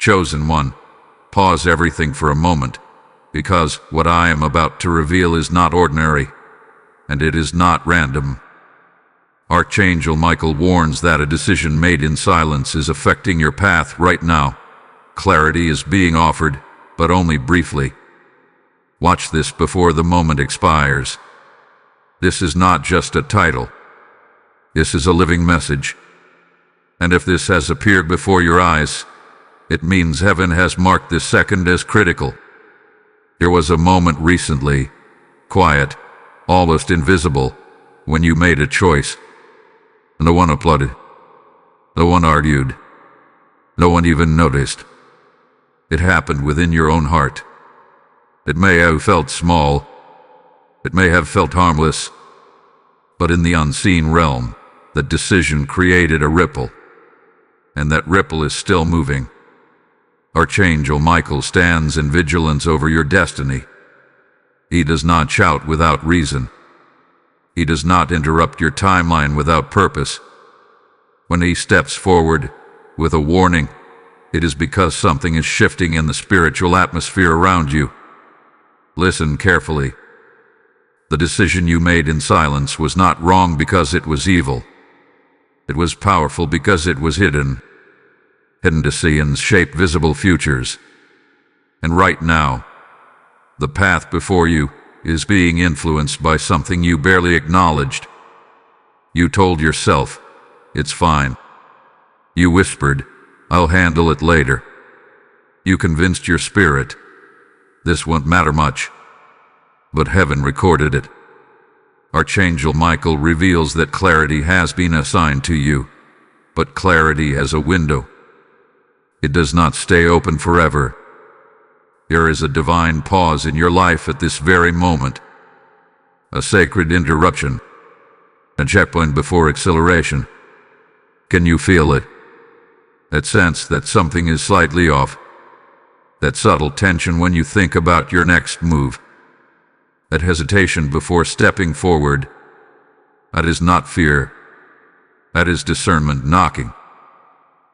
Chosen one, pause everything for a moment, because what I am about to reveal is not ordinary, and it is not random. Archangel Michael warns that a decision made in silence is affecting your path right now. Clarity is being offered, but only briefly. Watch this before the moment expires. This is not just a title. This is a living message. And if this has appeared before your eyes, it means heaven has marked this second as critical. There was a moment recently, quiet, almost invisible, when you made a choice. No one applauded. No one argued. No one even noticed. It happened within your own heart. It may have felt small. It may have felt harmless. But in the unseen realm, that decision created a ripple. And that ripple is still moving. Archangel Michael stands in vigilance over your destiny. He does not shout without reason. He does not interrupt your timeline without purpose. When he steps forward with a warning, it is because something is shifting in the spiritual atmosphere around you. Listen carefully. The decision you made in silence was not wrong because it was evil. It was powerful because it was hidden. Hidden decisions shape visible futures. And right now, the path before you is being influenced by something you barely acknowledged. You told yourself, "It's fine." You whispered, "I'll handle it later." You convinced your spirit, "This won't matter much." But heaven recorded it. Archangel Michael reveals that clarity has been assigned to you, but clarity has a window. It does not stay open forever. There is a divine pause in your life at this very moment. A sacred interruption. A checkpoint before acceleration. Can you feel it? That sense that something is slightly off. That subtle tension when you think about your next move. That hesitation before stepping forward. That is not fear. That is discernment knocking.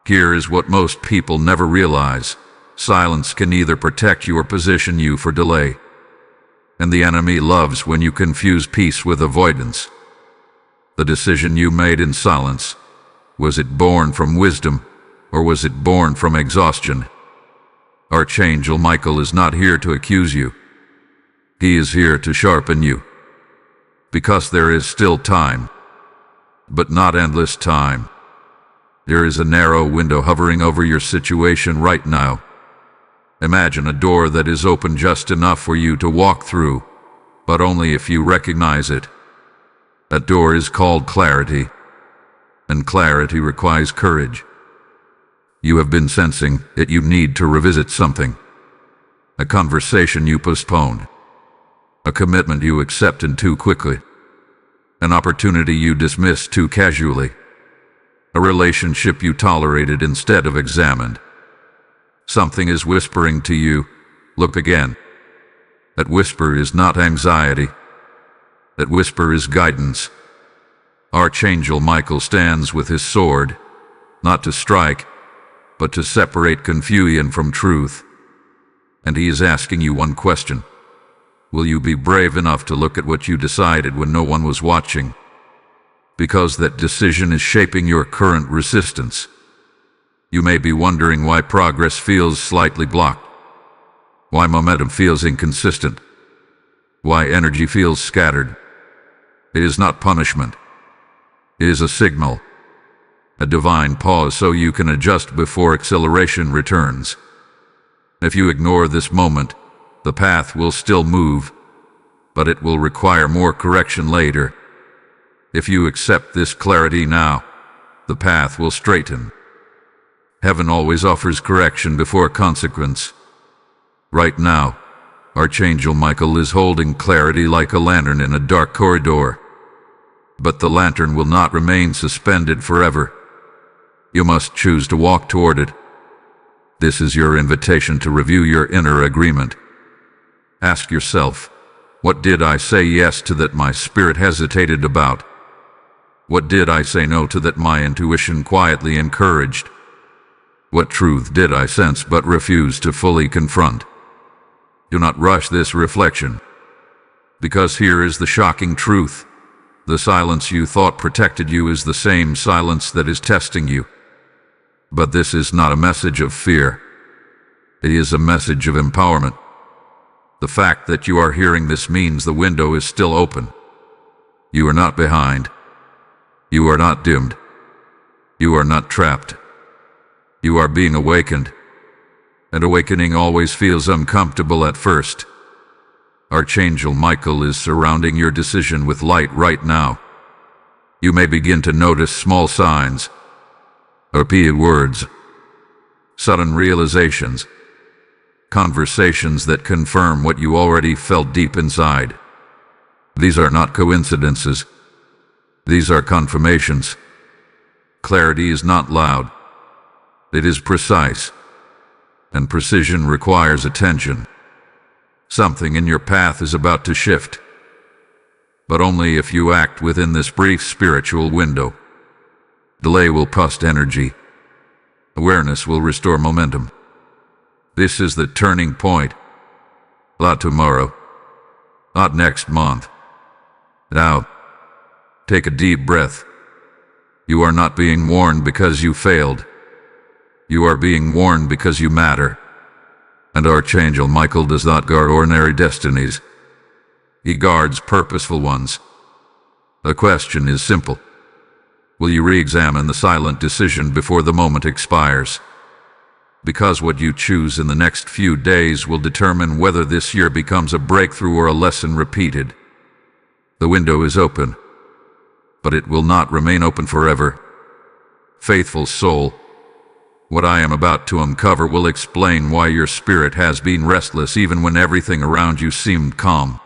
Here is what most people never realize. Silence can either protect you or position you for delay. And the enemy loves when you confuse peace with avoidance. The decision you made in silence, was it born from wisdom, or was it born from exhaustion? Archangel Michael is not here to accuse you. He is here to sharpen you. Because there is still time, but not endless time. There is a narrow window hovering over your situation right now. Imagine a door that is open just enough for you to walk through, but only if you recognize it. That door is called clarity, and clarity requires courage. You have been sensing that you need to revisit something. A conversation you postponed. A commitment you accepted too quickly. An opportunity you dismissed too casually. A relationship you tolerated instead of examined. Something is whispering to you, "Look again." That whisper is not anxiety. That whisper is guidance. Archangel Michael stands with his sword, not to strike, but to separate confusion from truth. And he is asking you one question. Will you be brave enough to look at what you decided when no one was watching? Because that decision is shaping your current resistance. You may be wondering why progress feels slightly blocked. Why momentum feels inconsistent. Why energy feels scattered. It is not punishment. It is a signal. A divine pause so you can adjust before acceleration returns. If you ignore this moment, the path will still move, but it will require more correction later. If you accept this clarity now, the path will straighten. Heaven always offers correction before consequence. Right now, Archangel Michael is holding clarity like a lantern in a dark corridor. But the lantern will not remain suspended forever. You must choose to walk toward it. This is your invitation to review your inner agreement. Ask yourself, what did I say yes to that my spirit hesitated about? What did I say no to that my intuition quietly encouraged? What truth did I sense but refuse to fully confront? Do not rush this reflection, because here is the shocking truth. The silence you thought protected you is the same silence that is testing you. But this is not a message of fear. It is a message of empowerment. The fact that you are hearing this means the window is still open. You are not behind. You are not dimmed. You are not trapped. You are being awakened. And awakening always feels uncomfortable at first. Archangel Michael is surrounding your decision with light right now. You may begin to notice small signs, repeated words, sudden realizations, conversations that confirm what you already felt deep inside. These are not coincidences. These are confirmations. Clarity is not loud. It is precise. And precision requires attention. Something in your path is about to shift, but only if you act within this brief spiritual window. Delay will cost energy. Awareness will restore momentum. This is the turning point. Not tomorrow. Not next month. Now, take a deep breath. You are not being warned because you failed. You are being warned because you matter. And Archangel Michael does not guard ordinary destinies. He guards purposeful ones. The question is simple. Will you re-examine the silent decision before the moment expires? Because what you choose in the next few days will determine whether this year becomes a breakthrough or a lesson repeated. The window is open, but it will not remain open forever. Faithful soul, what I am about to uncover will explain why your spirit has been restless even when everything around you seemed calm.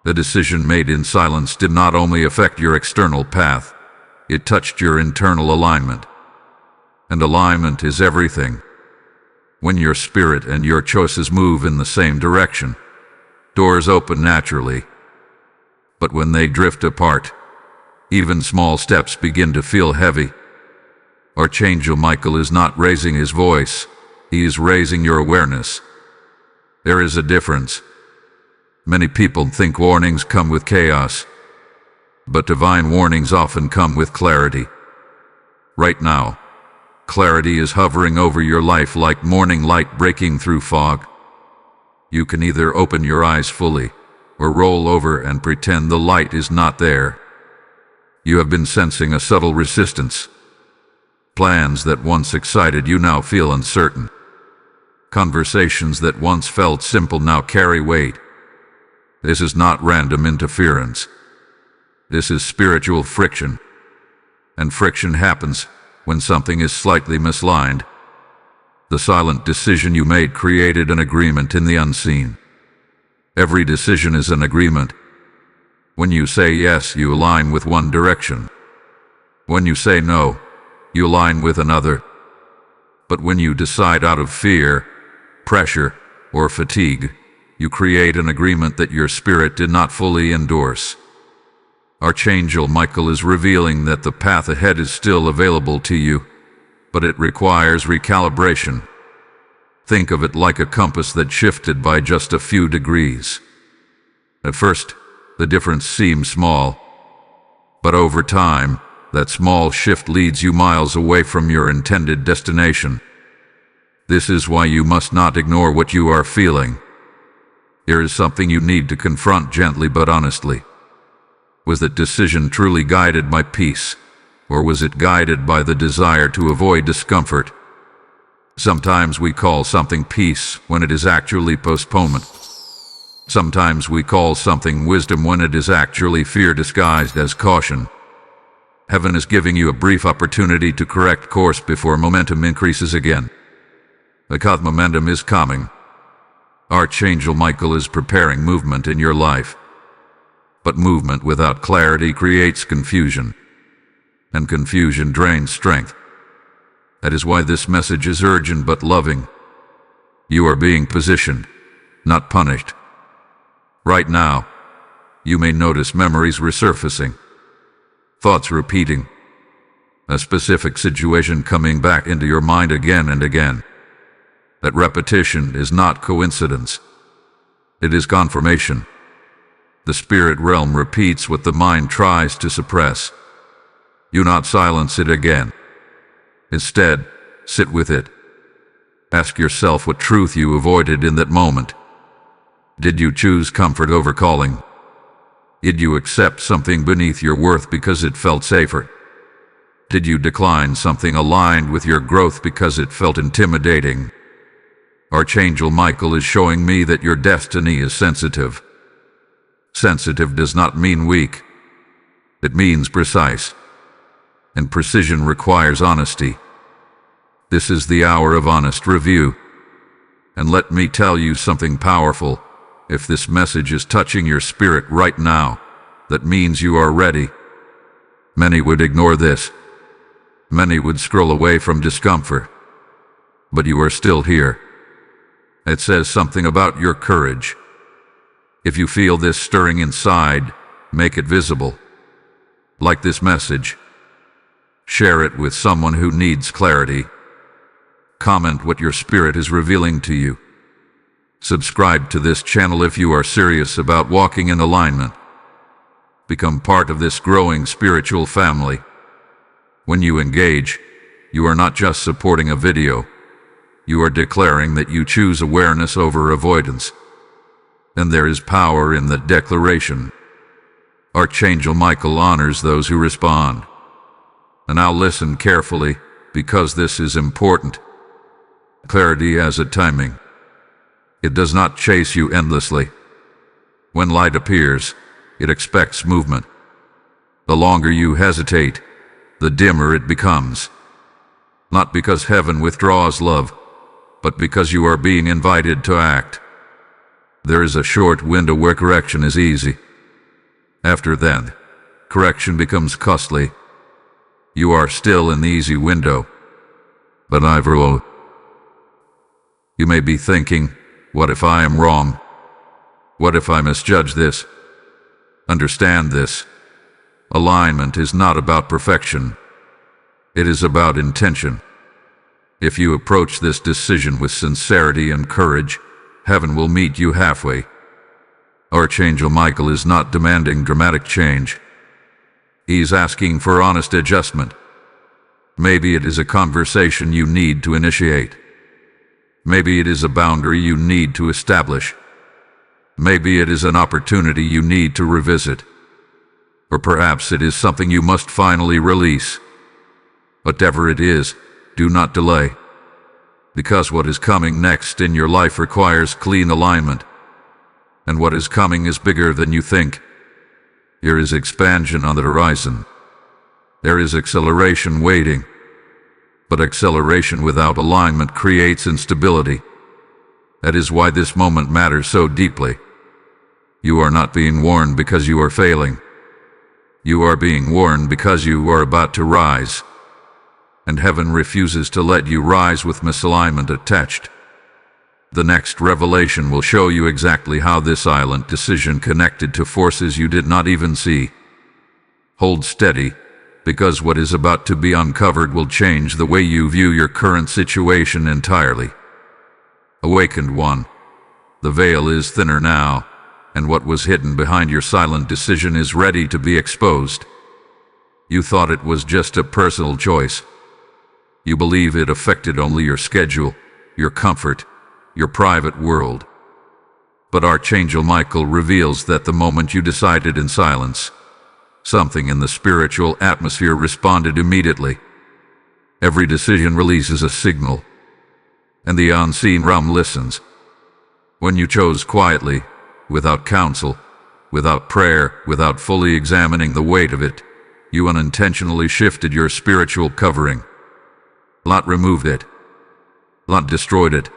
The decision made in silence did not only affect your external path, it touched your internal alignment. And alignment is everything. When your spirit and your choices move in the same direction, doors open naturally. But when they drift apart, even small steps begin to feel heavy. Archangel Michael is not raising his voice, he is raising your awareness. There is a difference. Many people think warnings come with chaos, but divine warnings often come with clarity. Right now, clarity is hovering over your life like morning light breaking through fog. You can either open your eyes fully, or roll over and pretend the light is not there. You have been sensing a subtle resistance. Plans that once excited you now feel uncertain. Conversations that once felt simple now carry weight. This is not random interference. This is spiritual friction. And friction happens when something is slightly misaligned. The silent decision you made created an agreement in the unseen. Every decision is an agreement. When you say yes, you align with one direction. When you say no, you align with another. But when you decide out of fear, pressure, or fatigue, you create an agreement that your spirit did not fully endorse. Archangel Michael is revealing that the path ahead is still available to you, but it requires recalibration. Think of it like a compass that shifted by just a few degrees. At first, the difference seems small, but over time, that small shift leads you miles away from your intended destination. This is why you must not ignore what you are feeling. Here is something you need to confront gently but honestly. Was that decision truly guided by peace, or was it guided by the desire to avoid discomfort? Sometimes we call something peace when it is actually postponement. Sometimes we call something wisdom when it is actually fear disguised as caution. Heaven is giving you a brief opportunity to correct course before momentum increases again. Because momentum is coming. Archangel Michael is preparing movement in your life. But movement without clarity creates confusion. And confusion drains strength. That is why this message is urgent but loving. You are being positioned, not punished. Right now, you may notice memories resurfacing. Thoughts repeating, A specific situation coming back into your mind again and again. That repetition is not coincidence. It is confirmation. The spirit realm repeats what the mind tries to suppress. You not silence it again. Instead, sit with it. Ask yourself what truth you avoided in that moment. Did you choose comfort over calling? Did you accept something beneath your worth because it felt safer? Did you decline something aligned with your growth because it felt intimidating? Archangel Michael is showing me that your destiny is sensitive. Sensitive does not mean weak. It means precise. And precision requires honesty. This is the hour of honest review. And let me tell you something powerful. If this message is touching your spirit right now, that means you are ready. Many would ignore this. Many would scroll away from discomfort. But you are still here. It says something about your courage. If you feel this stirring inside, make it visible. Like this message. Share it with someone who needs clarity. Comment what your spirit is revealing to you. Subscribe to this channel if you are serious about walking in alignment. Become part of this growing spiritual family. When you engage, you are not just supporting a video. You are declaring that you choose awareness over avoidance. And there is power in that declaration. Archangel Michael honors those who respond. And now listen carefully, because this is important. Clarity has a timing. It does not chase you endlessly. When light appears, it expects movement. The longer you hesitate, the dimmer it becomes. Not because heaven withdraws love, but because you are being invited to act. There is a short window where correction is easy. After that, correction becomes costly. You are still in the easy window. But you may be thinking, what if I am wrong? What if I misjudge this? Understand this. Alignment is not about perfection. It is about intention. If you approach this decision with sincerity and courage, heaven will meet you halfway. Archangel Michael is not demanding dramatic change. He's asking for honest adjustment. Maybe it is a conversation you need to initiate. Maybe it is a boundary you need to establish. Maybe it is an opportunity you need to revisit. Or perhaps it is something you must finally release. Whatever it is, do not delay. Because what is coming next in your life requires clean alignment. And what is coming is bigger than you think. There is expansion on the horizon. There is acceleration waiting. But acceleration without alignment creates instability. That is why this moment matters so deeply. You are not being warned because you are failing. You are being warned because you are about to rise. And heaven refuses to let you rise with misalignment attached. The next revelation will show you exactly how this silent decision connected to forces you did not even see. Hold steady, because what is about to be uncovered will change the way you view your current situation entirely. Awakened one, the veil is thinner now, and what was hidden behind your silent decision is ready to be exposed. You thought it was just a personal choice. You believe it affected only your schedule, your comfort, your private world. But Archangel Michael reveals that the moment you decided in silence, something in the spiritual atmosphere responded immediately. Every decision releases a signal, and the unseen realm listens. When you chose quietly, without counsel, without prayer, without fully examining the weight of it, you unintentionally shifted your spiritual covering. Not removed it, not destroyed it,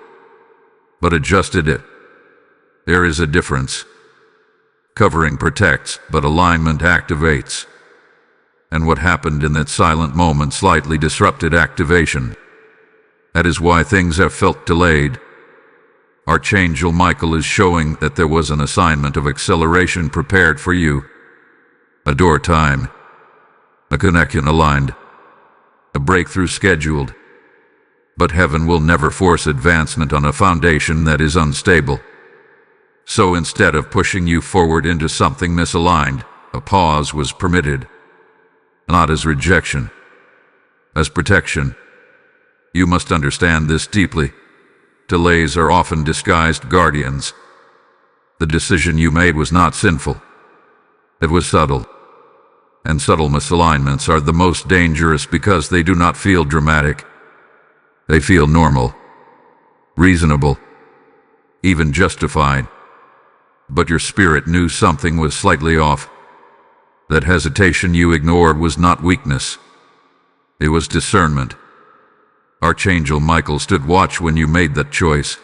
but adjusted it. There is a difference. Covering protects, but alignment activates. And what happened in that silent moment slightly disrupted activation. That is why things have felt delayed. Archangel Michael is showing that there was an assignment of acceleration prepared for you. A door time. A connection aligned. a breakthrough scheduled. But heaven will never force advancement on a foundation that is unstable. So instead of pushing you forward into something misaligned, a pause was permitted. Not as rejection, as protection. You must understand this deeply. Delays are often disguised guardians. The decision you made was not sinful. It was subtle. And subtle misalignments are the most dangerous because they do not feel dramatic. They feel normal, reasonable, even justified. But your spirit knew something was slightly off. That hesitation you ignored was not weakness. It was discernment. Archangel Michael stood watch when you made that choice.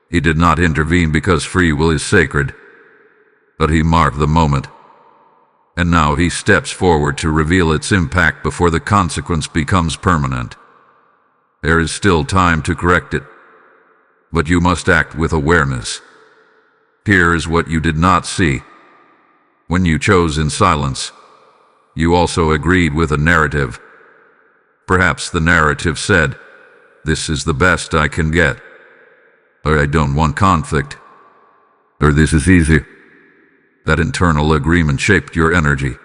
He did not intervene because free will is sacred, but he marked the moment. And now he steps forward to reveal its impact before the consequence becomes permanent. There is still time to correct it, but you must act with awareness. Here is what you did not see. When you chose in silence, you also agreed with a narrative. Perhaps the narrative said, "This is the best I can get," or "I don't want conflict," or "This is easy." That internal agreement shaped your energy,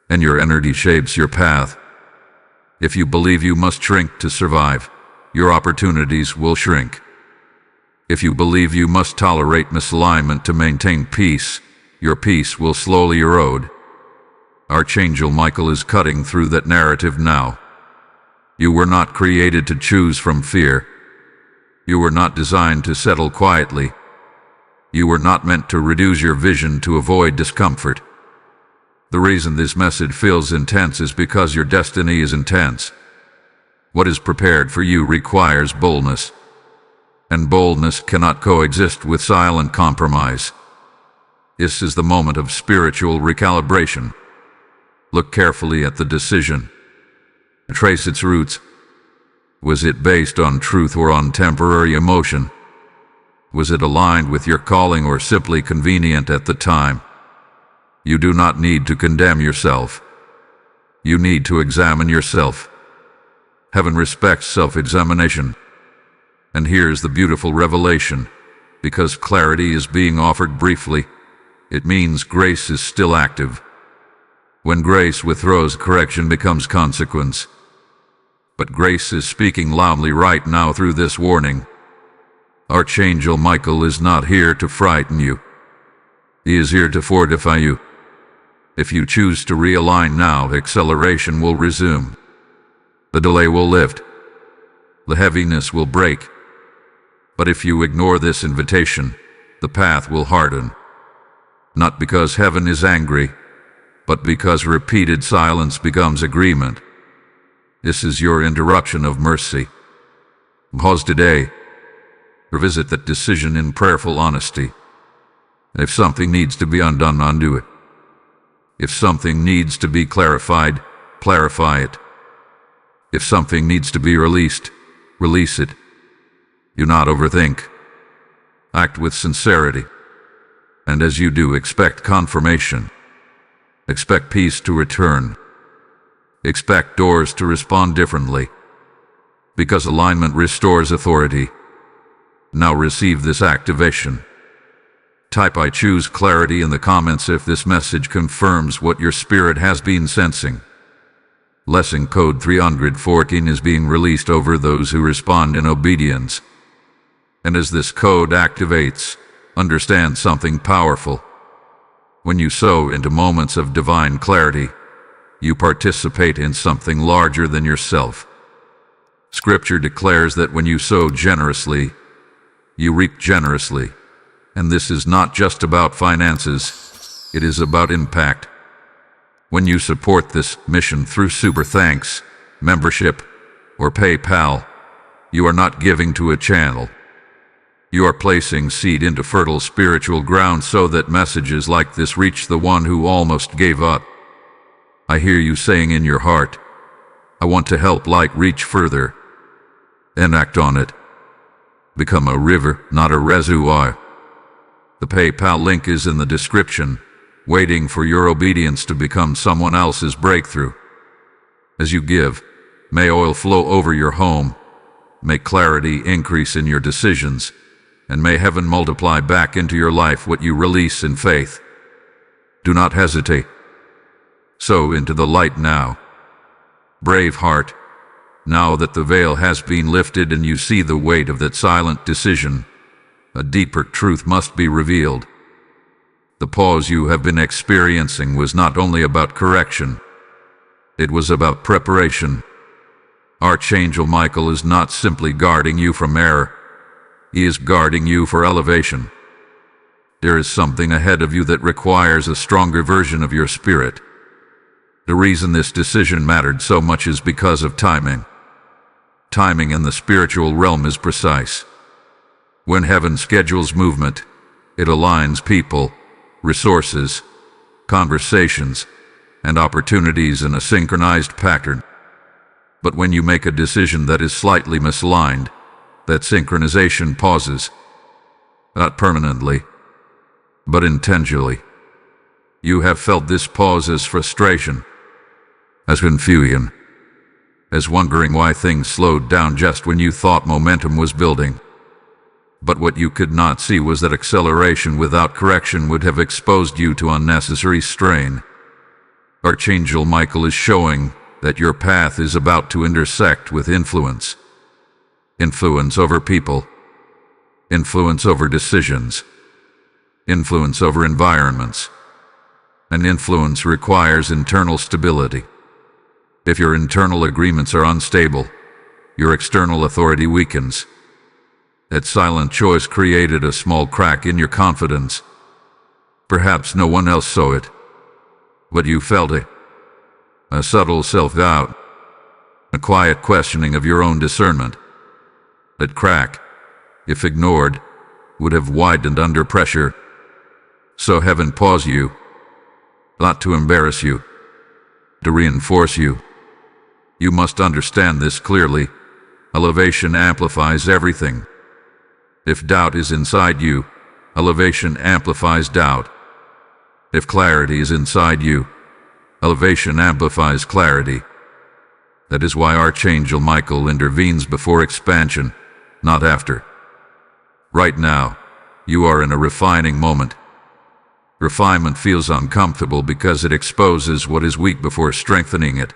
and your energy shapes your path. If you believe you must shrink to survive, your opportunities will shrink. If you believe you must tolerate misalignment to maintain peace, your peace will slowly erode. Archangel Michael is cutting through that narrative now. You were not created to choose from fear. You were not designed to settle quietly. You were not meant to reduce your vision to avoid discomfort. The reason this message feels intense is because your destiny is intense. What is prepared for you requires boldness, and boldness cannot coexist with silent compromise. This is the moment of spiritual recalibration. Look carefully at the decision. Trace its roots. Was it based on truth or on temporary emotion? Was it aligned with your calling or simply convenient at the time? You do not need to condemn yourself. You need to examine yourself. Heaven respects self-examination. And here's the beautiful revelation. Because clarity is being offered briefly, it means grace is still active. When grace withdraws, correction becomes consequence. But grace is speaking loudly right now through this warning. Archangel Michael is not here to frighten you. He is here to fortify you. If you choose to realign now, acceleration will resume. The delay will lift. The heaviness will break. But if you ignore this invitation, the path will harden. Not because heaven is angry, but because repeated silence becomes agreement. This is your interruption of mercy. Pause today. Revisit that decision in prayerful honesty. If something needs to be undone, undo it. If something needs to be clarified, clarify it. If something needs to be released, release it. Do not overthink. Act with sincerity. And as you do, expect confirmation. Expect peace to return. Expect doors to respond differently. Because alignment restores authority. Now receive this activation. Type "I choose clarity" in the comments if this message confirms what your spirit has been sensing. Lesson code 314 is being released over those who respond in obedience. And as this code activates, understand something powerful. When you sow into moments of divine clarity, you participate in something larger than yourself. Scripture declares that when you sow generously, you reap generously. And this is not just about finances, it is about impact. When you support this mission through Super Thanks, membership, or PayPal, you are not giving to a channel. You are placing seed into fertile spiritual ground so that messages like this reach the one who almost gave up. I hear you saying in your heart, "I want to help light reach further." And act on it. Become a river, not a reservoir. The PayPal link is in the description, waiting for your obedience to become someone else's breakthrough. As you give, May oil flow over your home. May clarity increase in your decisions. And may heaven multiply back into your life what you release in faith. Do not hesitate. Sow into the light now. Brave heart, now that the veil has been lifted and you see the weight of that silent decision, a deeper truth must be revealed. The pause you have been experiencing was not only about correction, it was about preparation. Archangel Michael is not simply guarding you from error, he is guarding you for elevation. There is something ahead of you that requires a stronger version of your spirit. The reason this decision mattered so much is because of timing. Timing in the spiritual realm is precise. When heaven schedules movement, it aligns people, resources, conversations, and opportunities in a synchronized pattern. But when you make a decision that is slightly misaligned, that synchronization pauses. Not permanently, but intentionally. You have felt this pause as frustration, as confusion, as wondering why things slowed down just when you thought momentum was building. But what you could not see was that acceleration without correction would have exposed you to unnecessary strain. Archangel Michael is showing that your path is about to intersect with influence. Influence over people, influence over decisions, influence over environments. And influence requires internal stability. If your internal agreements are unstable, your external authority weakens. That silent choice created a small crack in your confidence. Perhaps no one else saw it, but you felt it. A subtle self-doubt, a quiet questioning of your own discernment. That crack, if ignored, would have widened under pressure. So heaven paused you, not to embarrass you, to reinforce you. You must understand this clearly. Elevation amplifies everything. If doubt is inside you, elevation amplifies doubt. If clarity is inside you, elevation amplifies clarity. That is why Archangel Michael intervenes before expansion, not after. Right now, you are in a refining moment. Refinement feels uncomfortable because it exposes what is weak before strengthening it.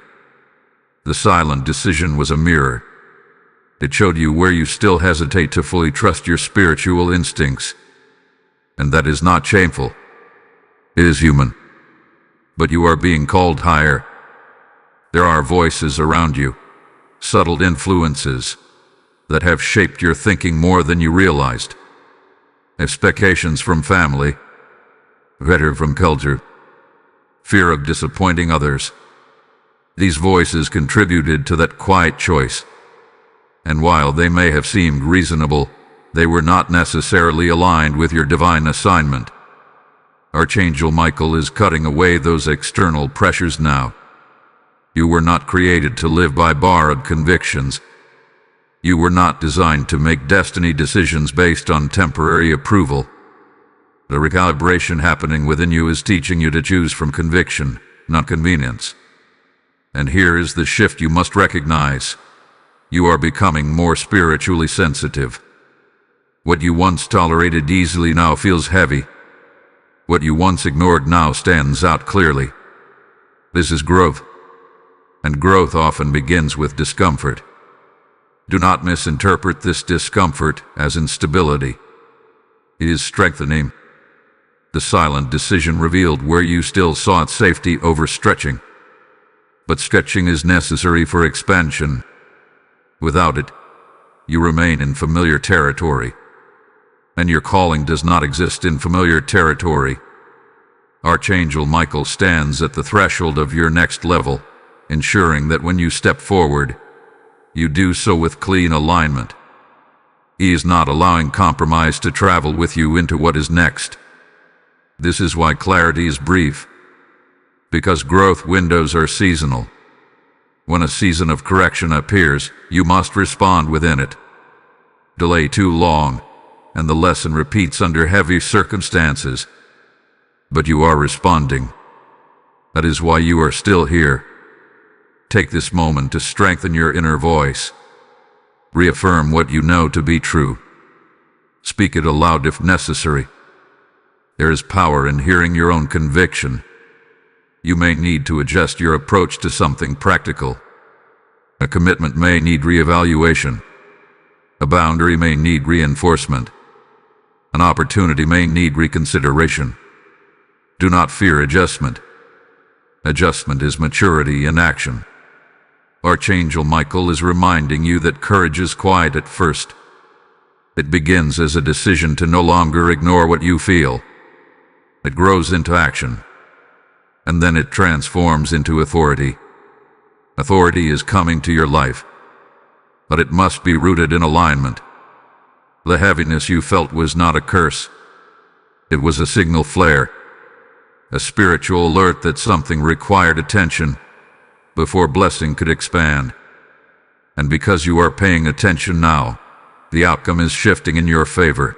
The silent decision was a mirror. It showed you where you still hesitate to fully trust your spiritual instincts. And that is not shameful. It is human. But you are being called higher. There are voices around you, subtle influences, that have shaped your thinking more than you realized. Expectations from family, pressure from culture, fear of disappointing others. These voices contributed to that quiet choice. And while they may have seemed reasonable, they were not necessarily aligned with your divine assignment. Archangel Michael is cutting away those external pressures now. You were not created to live by borrowed convictions. You were not designed to make destiny decisions based on temporary approval. The recalibration happening within you is teaching you to choose from conviction, not convenience. And here is the shift you must recognize. You are becoming more spiritually sensitive. What you once tolerated easily now feels heavy. What you once ignored now stands out clearly. This is growth. And growth often begins with discomfort. Do not misinterpret this discomfort as instability. It is strengthening. The silent decision revealed where you still sought safety over stretching. But stretching is necessary for expansion. Without it, you remain in familiar territory. And your calling does not exist in familiar territory. Archangel Michael stands at the threshold of your next level, ensuring that when you step forward, you do so with clean alignment. He is not allowing compromise to travel with you into what is next. This is why clarity is brief. Because growth windows are seasonal. When a season of correction appears, you must respond within it. Delay too long, and the lesson repeats under heavy circumstances. But you are responding. That is why you are still here. Take this moment to strengthen your inner voice. Reaffirm what you know to be true. Speak it aloud if necessary. There is power in hearing your own conviction. You may need to adjust your approach to something practical. A commitment may need reevaluation. A boundary may need reinforcement. An opportunity may need reconsideration. Do not fear adjustment. Adjustment is maturity in action. Archangel Michael is reminding you that courage is quiet at first. It begins as a decision to no longer ignore what you feel. It grows into action. And then it transforms into authority. Authority is coming to your life. But it must be rooted in alignment. The heaviness you felt was not a curse. It was a signal flare. A spiritual alert that something required attention before blessing could expand. And because you are paying attention now, the outcome is shifting in your favor.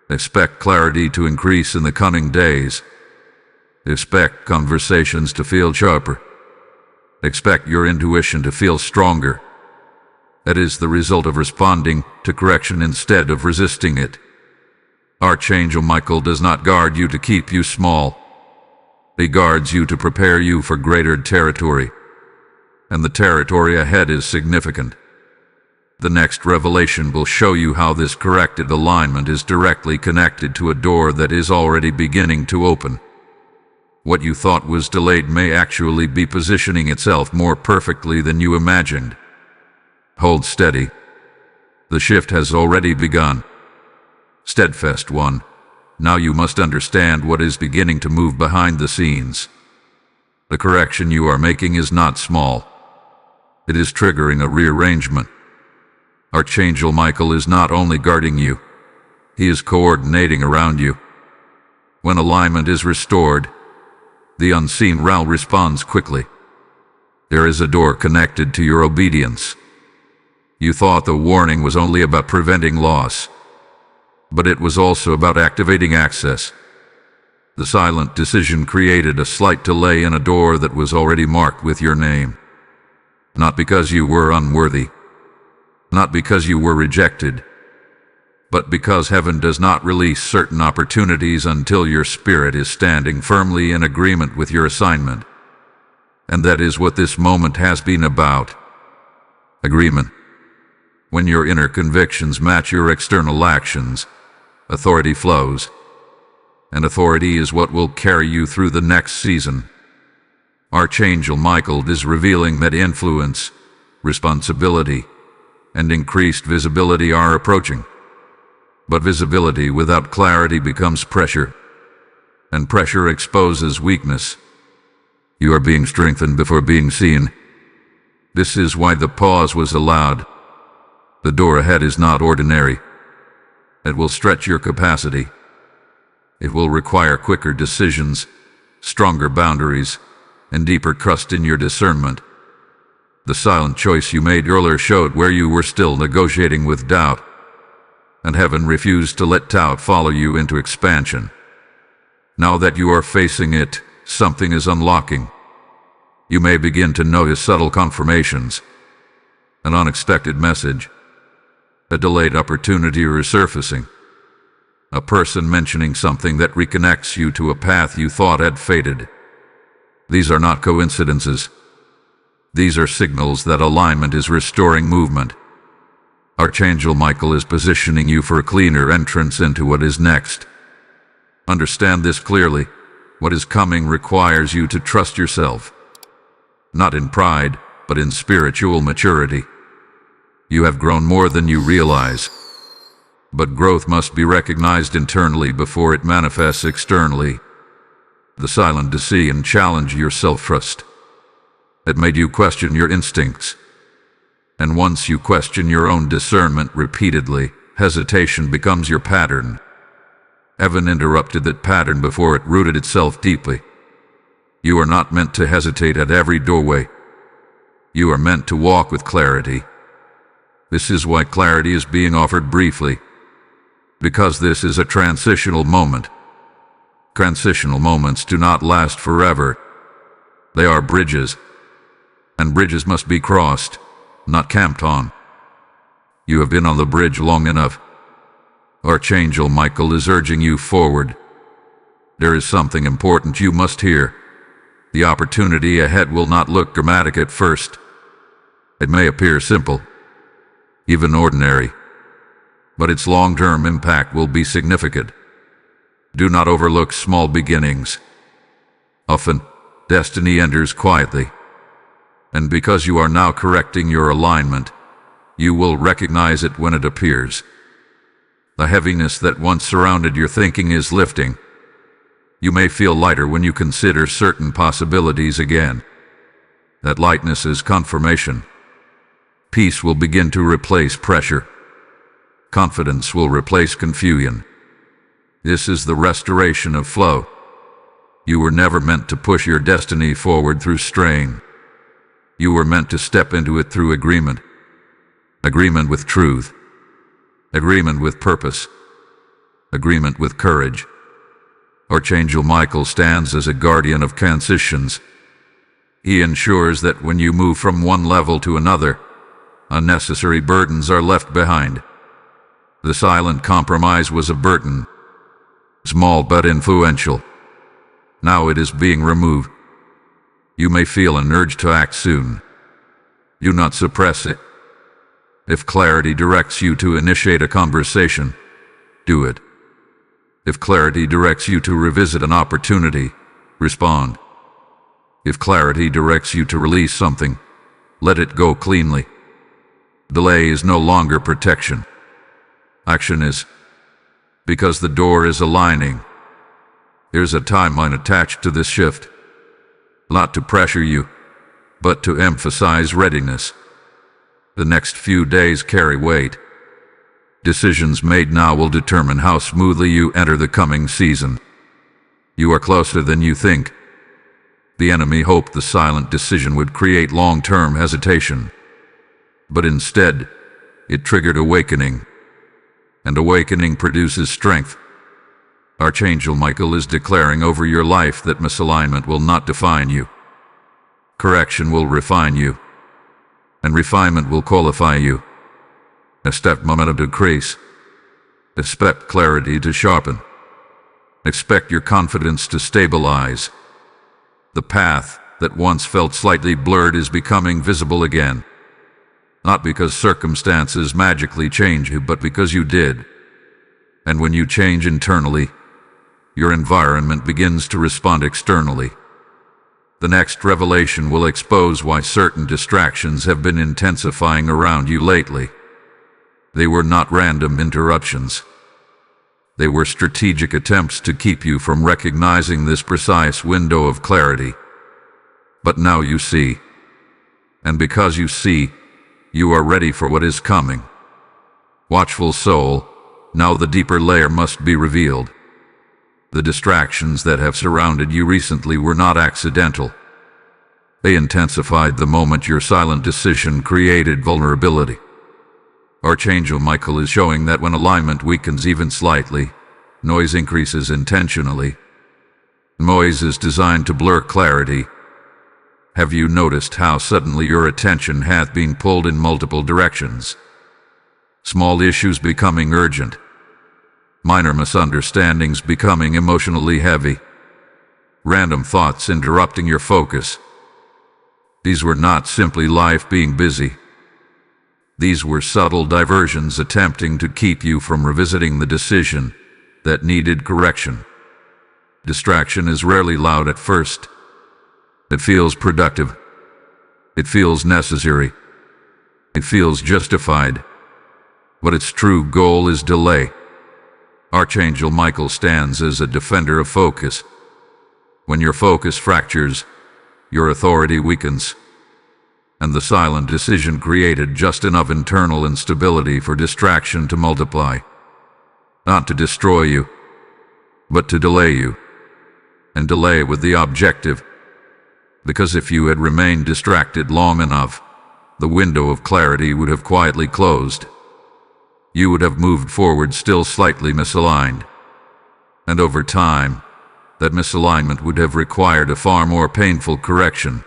Expect clarity to increase in the coming days. Expect conversations to feel sharper. Expect your intuition to feel stronger. That is the result of responding to correction instead of resisting it. Archangel Michael does not guard you to keep you small. He guards you to prepare you for greater territory. And the territory ahead is significant. The next revelation will show you how this corrected alignment is directly connected to a door that is already beginning to open. What you thought was delayed may actually be positioning itself more perfectly than you imagined. Hold steady. The shift has already begun. Steadfast one, now you must understand what is beginning to move behind the scenes. The correction you are making is not small. It is triggering a rearrangement. Archangel Michael is not only guarding you, he is coordinating around you. When alignment is restored, the unseen realm responds quickly. There is a door connected to your obedience. You thought the warning was only about preventing loss, but it was also about activating access. The silent decision created a slight delay in a door that was already marked with your name. Not because you were unworthy, not because you were rejected, but because heaven does not release certain opportunities until your spirit is standing firmly in agreement with your assignment. And that is what this moment has been about. Agreement. When your inner convictions match your external actions, authority flows. And authority is what will carry you through the next season. Archangel Michael is revealing that influence, responsibility, and increased visibility are approaching. But visibility without clarity becomes pressure, and pressure exposes weakness. You are being strengthened before being seen. This is why the pause was allowed. The door ahead is not ordinary. It will stretch your capacity. It will require quicker decisions, stronger boundaries, and deeper trust in your discernment. The silent choice you made earlier showed where you were still negotiating with doubt, and heaven refused to let doubt follow you into expansion. Now that you are facing it, something is unlocking. You may begin to notice subtle confirmations, an unexpected message, a delayed opportunity resurfacing, a person mentioning something that reconnects you to a path you thought had faded. These are not coincidences. These are signals that alignment is restoring movement. Archangel Michael is positioning you for a cleaner entrance into what is next. Understand this clearly. What is coming requires you to trust yourself. Not in pride, but in spiritual maturity. You have grown more than you realize. But growth must be recognized internally before it manifests externally. The silent decision challenged your self-trust. It made you question your instincts. And once you question your own discernment repeatedly, hesitation becomes your pattern. Heaven interrupted that pattern before it rooted itself deeply. You are not meant to hesitate at every doorway. You are meant to walk with clarity. This is why clarity is being offered briefly. Because this is a transitional moment. Transitional moments do not last forever. They are bridges. and bridges must be crossed, not camped on. You have been on the bridge long enough. Archangel Michael is urging you forward. There is something important you must hear. The opportunity ahead will not look dramatic at first. It may appear simple, even ordinary, but its long-term impact will be significant. Do not overlook small beginnings. Often, destiny enters quietly, and because you are now correcting your alignment, you will recognize it when it appears. The heaviness that once surrounded your thinking is lifting. You may feel lighter when you consider certain possibilities again. That lightness is confirmation. Peace will begin to replace pressure. Confidence will replace confusion. This is the restoration of flow. You were never meant to push your destiny forward through strain. You were meant to step into it through agreement. Agreement with truth. Agreement with purpose. Agreement with courage. Archangel Michael stands as a guardian of transitions. He ensures that when you move from one level to another, unnecessary burdens are left behind. The silent compromise was a burden, small but influential. Now it is being removed. You may feel an urge to act soon. Do not suppress it. If clarity directs you to initiate a conversation, do it. If clarity directs you to revisit an opportunity, respond. If clarity directs you to release something, let it go cleanly. Delay is no longer protection. Action is. Because the door is aligning. There's a timeline attached to this shift. Not to pressure you, but to emphasize readiness. The next few days carry weight. Decisions made now will determine how smoothly you enter the coming season. You are closer than you think. The enemy hoped the silent decision would create long-term hesitation. But instead, it triggered awakening. And awakening produces strength. Archangel Michael is declaring over your life that misalignment will not define you. Correction will refine you. And refinement will qualify you. Expect momentum to increase. Expect clarity to sharpen. Expect your confidence to stabilize. The path that once felt slightly blurred is becoming visible again. Not because circumstances magically change you, but because you did. And when you change internally, your environment begins to respond externally. The next revelation will expose why certain distractions have been intensifying around you lately. They were not random interruptions. They were strategic attempts to keep you from recognizing this precise window of clarity. But now you see. And because you see, you are ready for what is coming. Watchful soul, now the deeper layer must be revealed. The distractions that have surrounded you recently were not accidental. They intensified the moment your silent decision created vulnerability. Archangel Michael is showing that when alignment weakens even slightly, noise increases intentionally. Noise is designed to blur clarity. Have you noticed how suddenly your attention hath been pulled in multiple directions? Small issues becoming urgent. Minor misunderstandings becoming emotionally heavy. Random thoughts interrupting your focus. These were not simply life being busy. These were subtle diversions attempting to keep you from revisiting the decision that needed correction. Distraction is rarely loud at first. It feels productive. It feels necessary. It feels justified. But its true goal is delay. Archangel Michael stands as a defender of focus. When your focus fractures, your authority weakens. And the silent decision created just enough internal instability for distraction to multiply. Not to destroy you, but to delay you. And delay with the objective. Because if you had remained distracted long enough, the window of clarity would have quietly closed. You would have moved forward still slightly misaligned. And over time, that misalignment would have required a far more painful correction.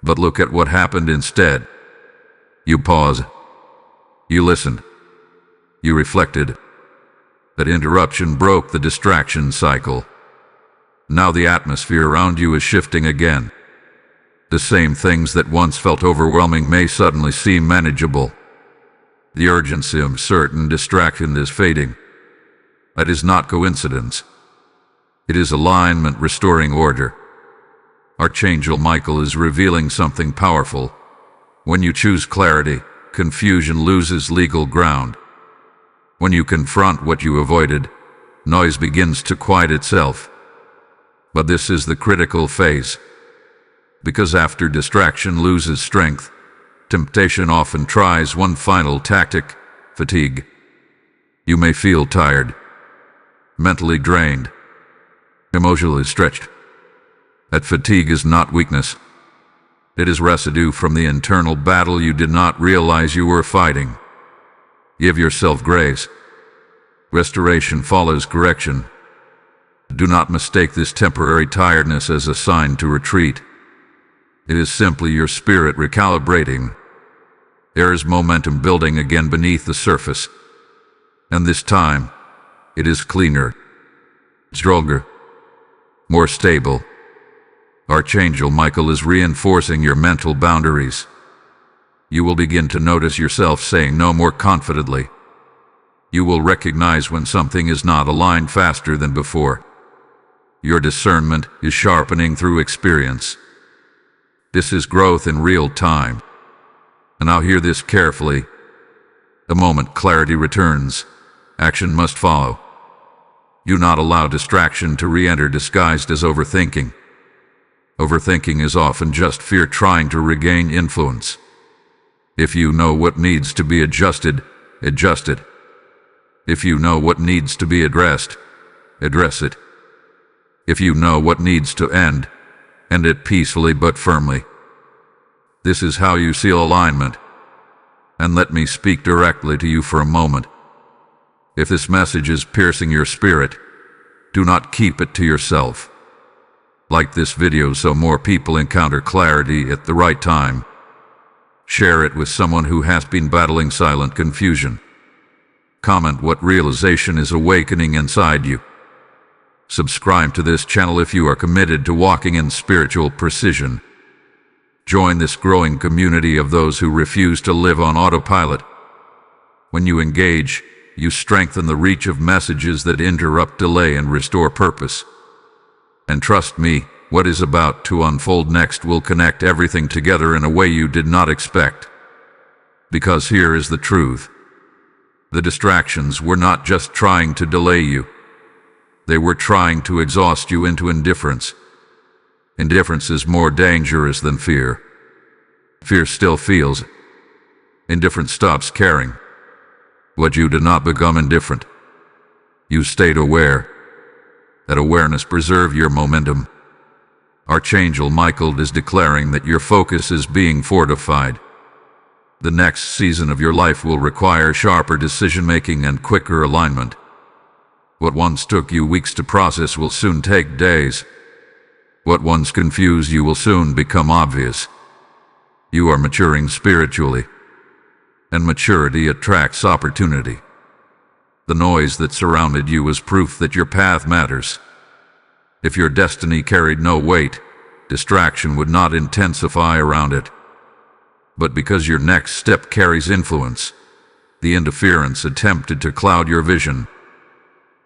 But look at what happened instead. You pause. You listened. You reflected. That interruption broke the distraction cycle. Now the atmosphere around you is shifting again. The same things that once felt overwhelming may suddenly seem manageable. The urgency of certain distraction is fading. That is not coincidence. It is alignment restoring order. Archangel Michael is revealing something powerful. When you choose clarity, confusion loses legal ground. When you confront what you avoided, noise begins to quiet itself. But this is the critical phase. Because after distraction loses strength, temptation often tries one final tactic: fatigue. You may feel tired, mentally drained, emotionally stretched. That fatigue is not weakness. It is residue from the internal battle you did not realize you were fighting. Give yourself grace. Restoration follows correction. Do not mistake this temporary tiredness as a sign to retreat. It is simply your spirit recalibrating. There is momentum building again beneath the surface. And this time, it is cleaner, stronger, more stable. Archangel Michael is reinforcing your mental boundaries. You will begin to notice yourself saying no more confidently. You will recognize when something is not aligned faster than before. Your discernment is sharpening through experience. This is growth in real time. And now hear this carefully. The moment clarity returns, action must follow. Do not allow distraction to re-enter disguised as overthinking. Overthinking is often just fear trying to regain influence. If you know what needs to be adjusted, adjust it. If you know what needs to be addressed, address it. If you know what needs to end it peacefully but firmly. This is how you seal alignment. And let me speak directly to you for a moment. If this message is piercing your spirit, do not keep it to yourself. Like this video so more people encounter clarity at the right time. Share it with someone who has been battling silent confusion. Comment what realization is awakening inside you. Subscribe to this channel if you are committed to walking in spiritual precision. Join this growing community of those who refuse to live on autopilot. When you engage, you strengthen the reach of messages that interrupt, delay, and restore purpose. And trust me, what is about to unfold next will connect everything together in a way you did not expect. Because here is the truth. The distractions were not just trying to delay you. They were trying to exhaust you into indifference. Indifference is more dangerous than fear. Fear still feels. Indifference stops caring. But you did not become indifferent. You stayed aware. That awareness preserved your momentum. Archangel Michael is declaring that your focus is being fortified. The next season of your life will require sharper decision-making and quicker alignment. What once took you weeks to process will soon take days. What once confused you will soon become obvious. You are maturing spiritually. And maturity attracts opportunity. The noise that surrounded you was proof that your path matters. If your destiny carried no weight, distraction would not intensify around it. But because your next step carries influence, the interference attempted to cloud your vision.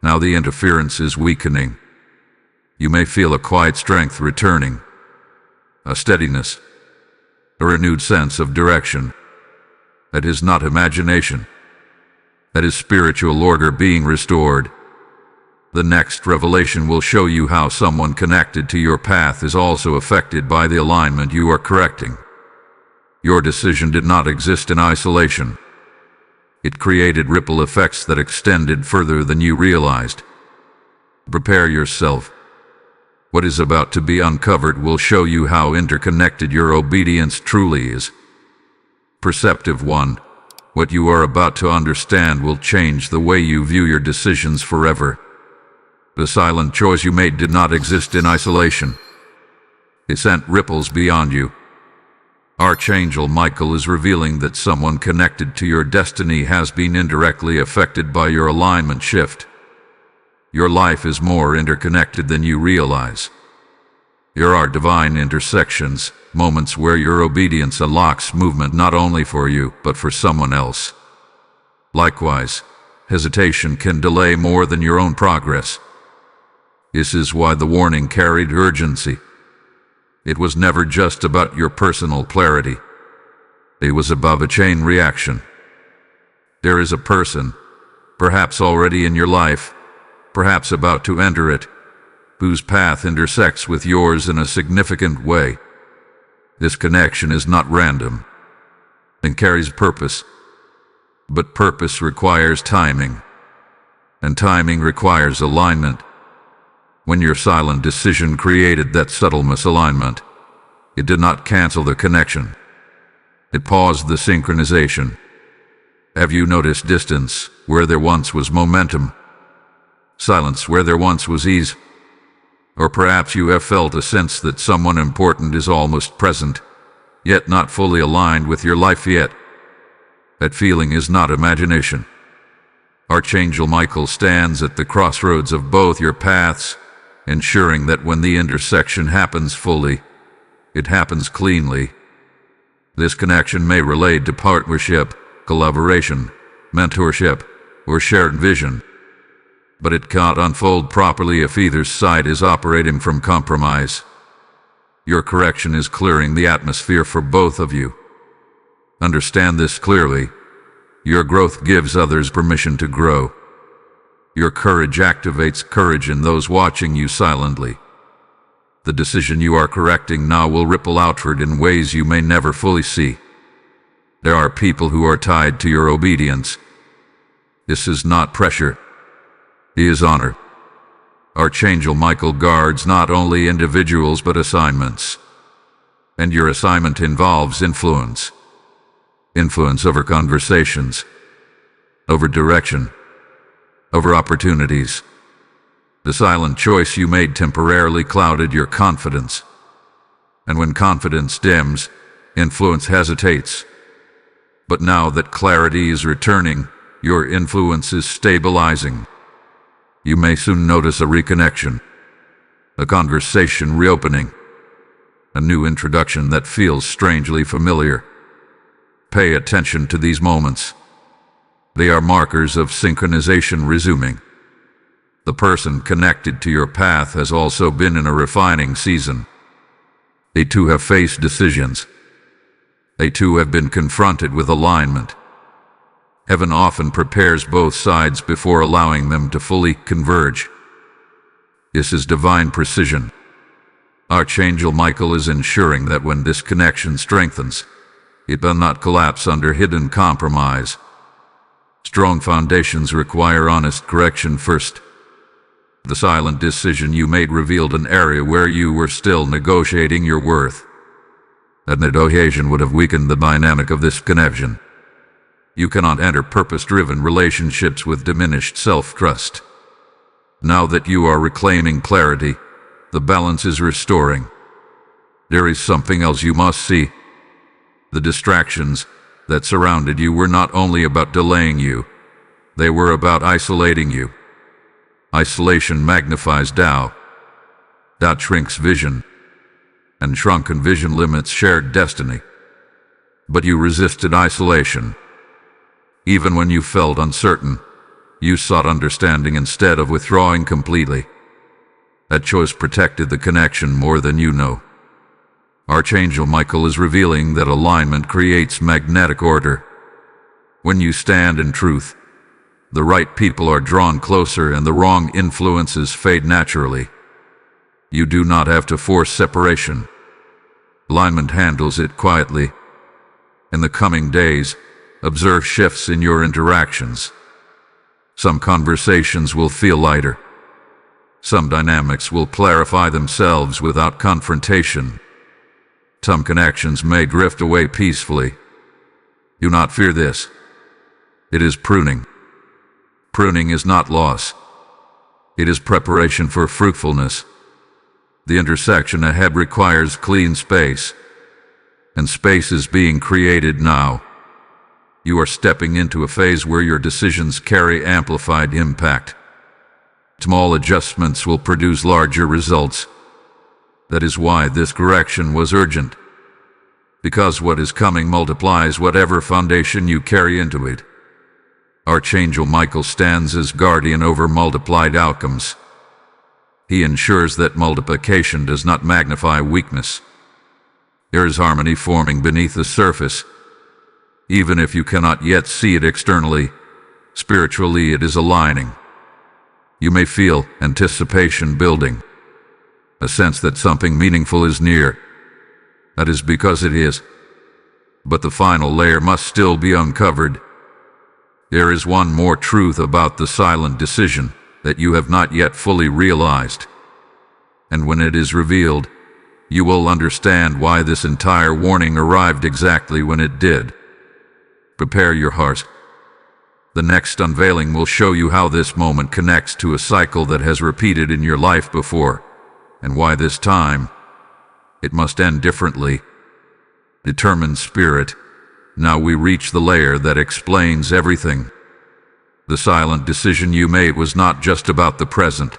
Now the interference is weakening. You may feel a quiet strength returning, a steadiness, a renewed sense of direction. That is not imagination. That is spiritual order being restored. The next revelation will show you how someone connected to your path is also affected by the alignment you are correcting. Your decision did not exist in isolation. It created ripple effects that extended further than you realized. Prepare yourself. What is about to be uncovered will show you how interconnected your obedience truly is. Perceptive one, what you are about to understand will change the way you view your decisions forever. The silent choice you made did not exist in isolation. It sent ripples beyond you. Archangel Michael is revealing that someone connected to your destiny has been indirectly affected by your alignment shift. Your life is more interconnected than you realize. There are divine intersections, moments where your obedience unlocks movement not only for you, but for someone else. Likewise, hesitation can delay more than your own progress. This is why the warning carried urgency. It was never just about your personal clarity. It was above a chain reaction. There is a person, perhaps already in your life, perhaps about to enter it, whose path intersects with yours in a significant way. This connection is not random and carries purpose. But purpose requires timing, and timing requires alignment. When your silent decision created that subtle misalignment, it did not cancel the connection. It paused the synchronization. Have you noticed distance where there once was momentum? Silence where there once was ease? Or perhaps you have felt a sense that someone important is almost present, yet not fully aligned with your life yet. That feeling is not imagination. Archangel Michael stands at the crossroads of both your paths, ensuring that when the intersection happens fully, it happens cleanly. This connection may relate to partnership, collaboration, mentorship, or shared vision, but it can't unfold properly if either side is operating from compromise. Your correction is clearing the atmosphere for both of you. Understand this clearly. Your growth gives others permission to grow. Your courage activates courage in those watching you silently. The decision you are correcting now will ripple outward in ways you may never fully see. There are people who are tied to your obedience. This is not pressure. It is honor. Archangel Michael guards not only individuals but assignments. And your assignment involves influence. Influence over conversations, over direction, over opportunities. The silent choice you made temporarily clouded your confidence. And when confidence dims, influence hesitates. But now that clarity is returning, your influence is stabilizing. You may soon notice a reconnection, a conversation reopening, a new introduction that feels strangely familiar. Pay attention to these moments. They are markers of synchronization resuming. The person connected to your path has also been in a refining season. They too have faced decisions. They too have been confronted with alignment. Heaven often prepares both sides before allowing them to fully converge. This is divine precision. Archangel Michael is ensuring that when this connection strengthens, it will not collapse under hidden compromise. Strong foundations require honest correction first. The silent decision you made revealed an area where you were still negotiating your worth. That negotiation would have weakened the dynamic of this connection. You cannot enter purpose-driven relationships with diminished self-trust. Now that you are reclaiming clarity, the balance is restoring. There is something else you must see. The distractions that surrounded you were not only about delaying you, they were about isolating you. Isolation magnifies doubt. Doubt shrinks vision, and shrunken vision limits shared destiny. But you resisted isolation. Even when you felt uncertain, you sought understanding instead of withdrawing completely. That choice protected the connection more than you know. Archangel Michael is revealing that alignment creates magnetic order. When you stand in truth, the right people are drawn closer and the wrong influences fade naturally. You do not have to force separation. Alignment handles it quietly. In the coming days, observe shifts in your interactions. Some conversations will feel lighter. Some dynamics will clarify themselves without confrontation. Some connections may drift away peacefully. Do not fear this. It is pruning. Pruning is not loss. It is preparation for fruitfulness. The intersection ahead requires clean space. and space is being created now. You are stepping into a phase where your decisions carry amplified impact. Small adjustments will produce larger results. That is why this correction was urgent. Because what is coming multiplies whatever foundation you carry into it. Archangel Michael stands as guardian over multiplied outcomes. He ensures that multiplication does not magnify weakness. There is harmony forming beneath the surface. Even if you cannot yet see it externally, spiritually it is aligning. You may feel anticipation building, a sense that something meaningful is near. That is because it is. But the final layer must still be uncovered. There is one more truth about the silent decision that you have not yet fully realized. And when it is revealed, you will understand why this entire warning arrived exactly when it did. Prepare your heart. The next unveiling will show you how this moment connects to a cycle that has repeated in your life before, and why this time it must end differently. Determined spirit, now we reach the layer that explains everything. The silent decision you made was not just about the present.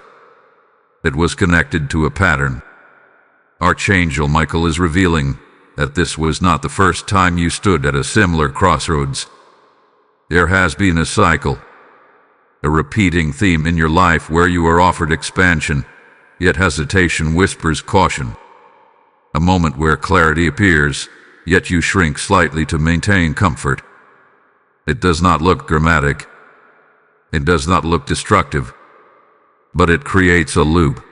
It was connected to a pattern. Archangel Michael is revealing that this was not the first time you stood at a similar crossroads. There has been a cycle, a repeating theme in your life where you are offered expansion, yet hesitation whispers caution. A moment where clarity appears, yet you shrink slightly to maintain comfort. It does not look dramatic. It does not look destructive. But it creates a loop,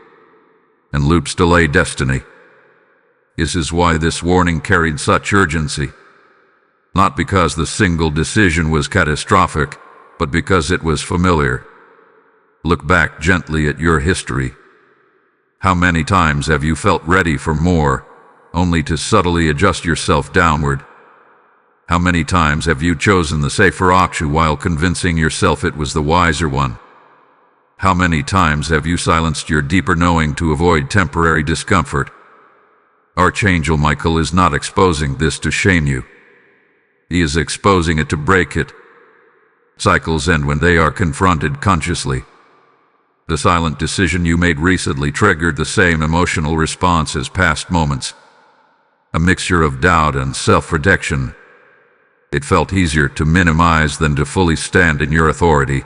and loops delay destiny. This is why this warning carried such urgency. Not because the single decision was catastrophic, but because it was familiar. Look back gently at your history. How many times have you felt ready for more, only to subtly adjust yourself downward? How many times have you chosen the safer option while convincing yourself it was the wiser one? How many times have you silenced your deeper knowing to avoid temporary discomfort? Archangel Michael is not exposing this to shame you. He is exposing it to break it. Cycles end when they are confronted consciously. The silent decision you made recently triggered the same emotional response as past moments. A mixture of doubt and self-protection. It felt easier to minimize than to fully stand in your authority.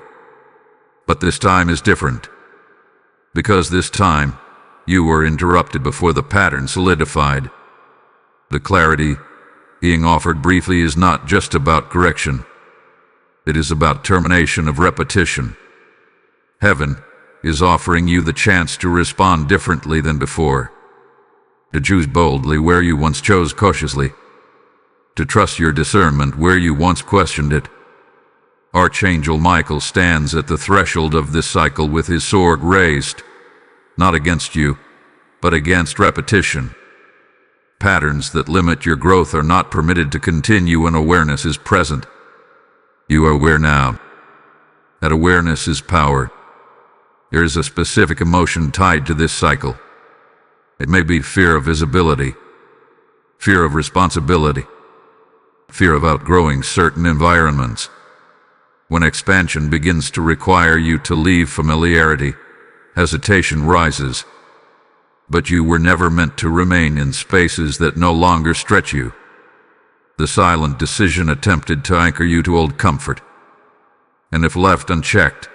But this time is different. Because this time, you were interrupted before the pattern solidified. The clarity being offered briefly is not just about correction. It is about termination of repetition. Heaven is offering you the chance to respond differently than before. To choose boldly where you once chose cautiously. To trust your discernment where you once questioned it. Archangel Michael stands at the threshold of this cycle with his sword raised. Not against you, but against repetition. Patterns that limit your growth are not permitted to continue when awareness is present. You are aware now. That awareness is power. There is a specific emotion tied to this cycle. It may be fear of visibility, fear of responsibility, fear of outgrowing certain environments. When expansion begins to require you to leave familiarity, hesitation rises. But you were never meant to remain in spaces that no longer stretch you. The silent decision attempted to anchor you to old comfort. And if left unchecked,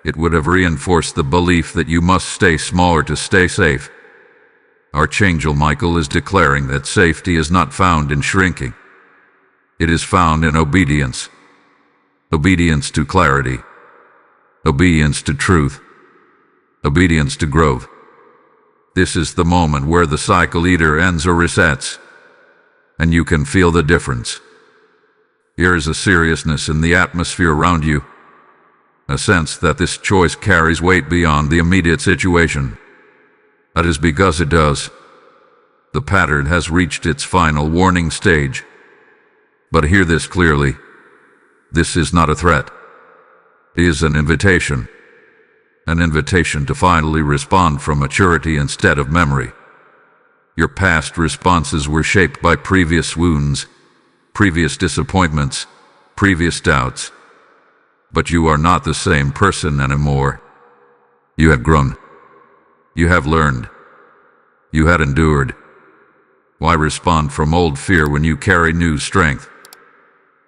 it would have reinforced the belief that you must stay smaller to stay safe. Archangel Michael is declaring that safety is not found in shrinking. It is found in obedience. Obedience to clarity. Obedience to truth. Obedience to growth. This is the moment where the cycle either ends or resets, and you can feel the difference. There is a seriousness in the atmosphere around you, a sense that this choice carries weight beyond the immediate situation. That is because it does. The pattern has reached its final warning stage. But hear this clearly. This is not a threat. It is an invitation. An invitation to finally respond from maturity instead of memory. Your past responses were shaped by previous wounds, previous disappointments, previous doubts. But you are not the same person anymore. You have grown. You have learned. You had endured. Why respond from old fear when you carry new strength?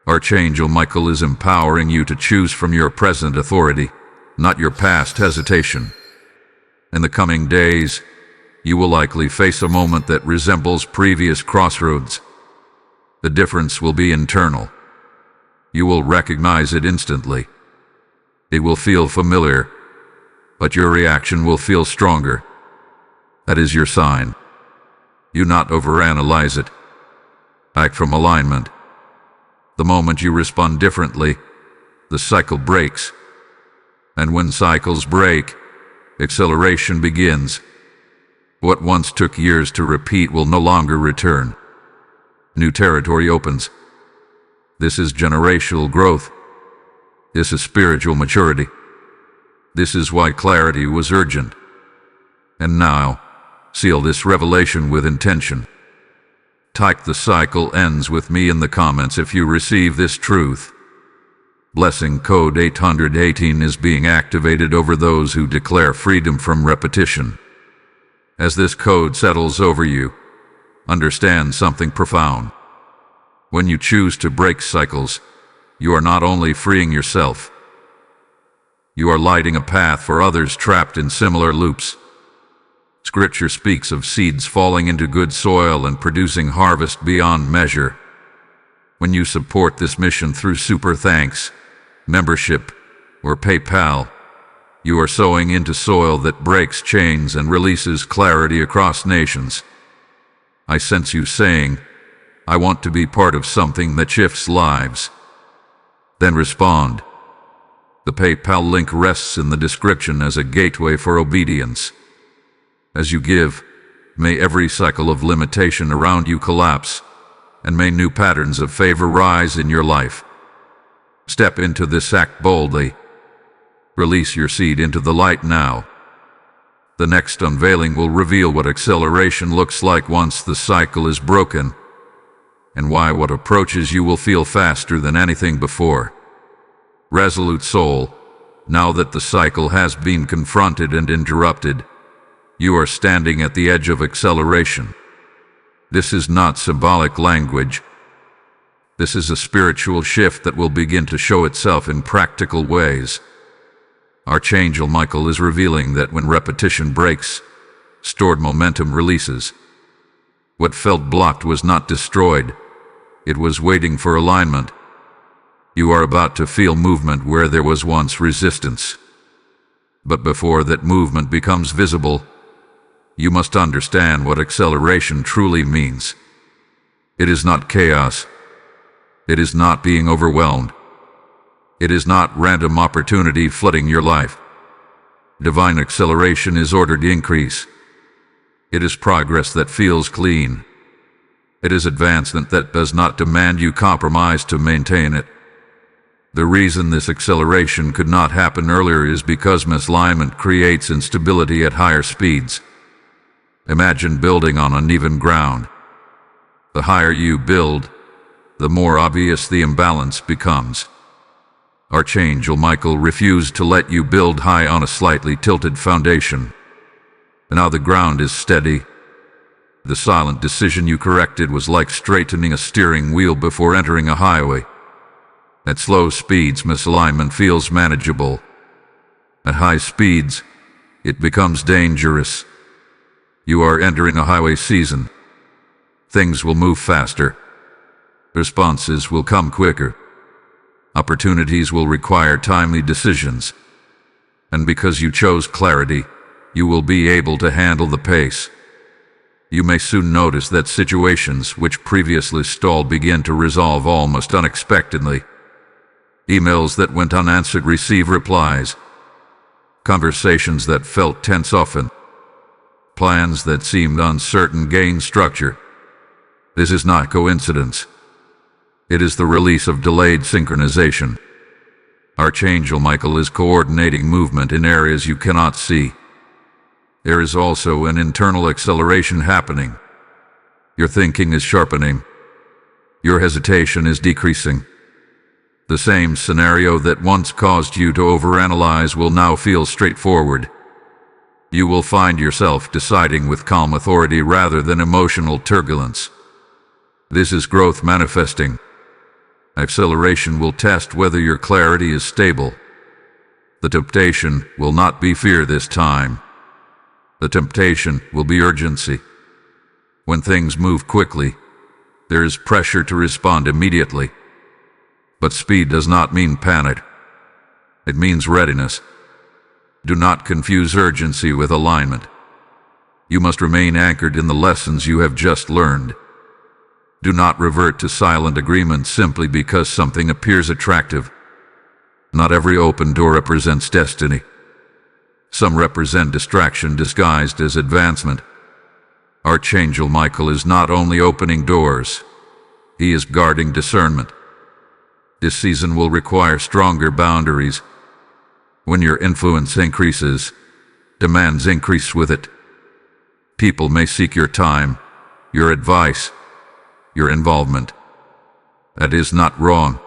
Archangel Michael is empowering you to choose from your present authority, not your past hesitation. In the coming days, you will likely face a moment that resembles previous crossroads. The difference will be internal. You will recognize it instantly. It will feel familiar, but your reaction will feel stronger. That is your sign. You not overanalyze it. Act from alignment. The moment you respond differently, the cycle breaks. And when cycles break, acceleration begins. What once took years to repeat will no longer return. New territory opens. This is generational growth. This is spiritual maturity. This is why clarity was urgent. And now, seal this revelation with intention. Type "the cycle ends with me" in the comments if you receive this truth. Blessing code 818 is being activated over those who declare freedom from repetition. As this code settles over you, understand something profound. When you choose to break cycles, you are not only freeing yourself, you are lighting a path for others trapped in similar loops. Scripture speaks of seeds falling into good soil and producing harvest beyond measure. When you support this mission through super thanks, membership, or PayPal, you are sowing into soil that breaks chains and releases clarity across nations. I sense you saying, "I want to be part of something that shifts lives." Then respond. The PayPal link rests in the description as a gateway for obedience. As you give, may every cycle of limitation around you collapse, and may new patterns of favor rise in your life. Step into this act boldly. Release your seed into the light now. The next unveiling will reveal what acceleration looks like once the cycle is broken, and why what approaches you will feel faster than anything before. Resolute soul, now that the cycle has been confronted and interrupted, you are standing at the edge of acceleration. This is not symbolic language. This is a spiritual shift that will begin to show itself in practical ways. Archangel Michael is revealing that when repetition breaks, stored momentum releases. What felt blocked was not destroyed. It was waiting for alignment. You are about to feel movement where there was once resistance. But before that movement becomes visible, you must understand what acceleration truly means. It is not chaos. It is not being overwhelmed. It is not random opportunity flooding your life. Divine acceleration is ordered increase. It is progress that feels clean. It is advancement that does not demand you compromise to maintain it. The reason this acceleration could not happen earlier is because misalignment creates instability at higher speeds. Imagine building on uneven ground. The higher you build, the more obvious the imbalance becomes. Archangel Michael refused to let you build high on a slightly tilted foundation. Now the ground is steady. The silent decision you corrected was like straightening a steering wheel before entering a highway. At slow speeds, misalignment feels manageable. At high speeds, it becomes dangerous. You are entering a highway season. Things will move faster. Responses will come quicker. Opportunities will require timely decisions. And because you chose clarity, you will be able to handle the pace. You may soon notice that situations which previously stalled begin to resolve almost unexpectedly. Emails that went unanswered receive replies. Conversations that felt tense soften. Plans that seemed uncertain gain structure. This is not coincidence. It is the release of delayed synchronization. Archangel Michael is coordinating movement in areas you cannot see. There is also an internal acceleration happening. Your thinking is sharpening. Your hesitation is decreasing. The same scenario that once caused you to overanalyze will now feel straightforward. You will find yourself deciding with calm authority rather than emotional turbulence. This is growth manifesting. Acceleration will test whether your clarity is stable. The temptation will not be fear this time. The temptation will be urgency. When things move quickly, there is pressure to respond immediately. But speed does not mean panic. It means readiness. Do not confuse urgency with alignment. You must remain anchored in the lessons you have just learned. Do not revert to silent agreement simply because something appears attractive. Not every open door represents destiny. Some represent distraction disguised as advancement. Archangel Michael is not only opening doors, he is guarding discernment. This season will require stronger boundaries. When your influence increases, demands increase with it. People may seek your time, your advice, your involvement. That is not wrong.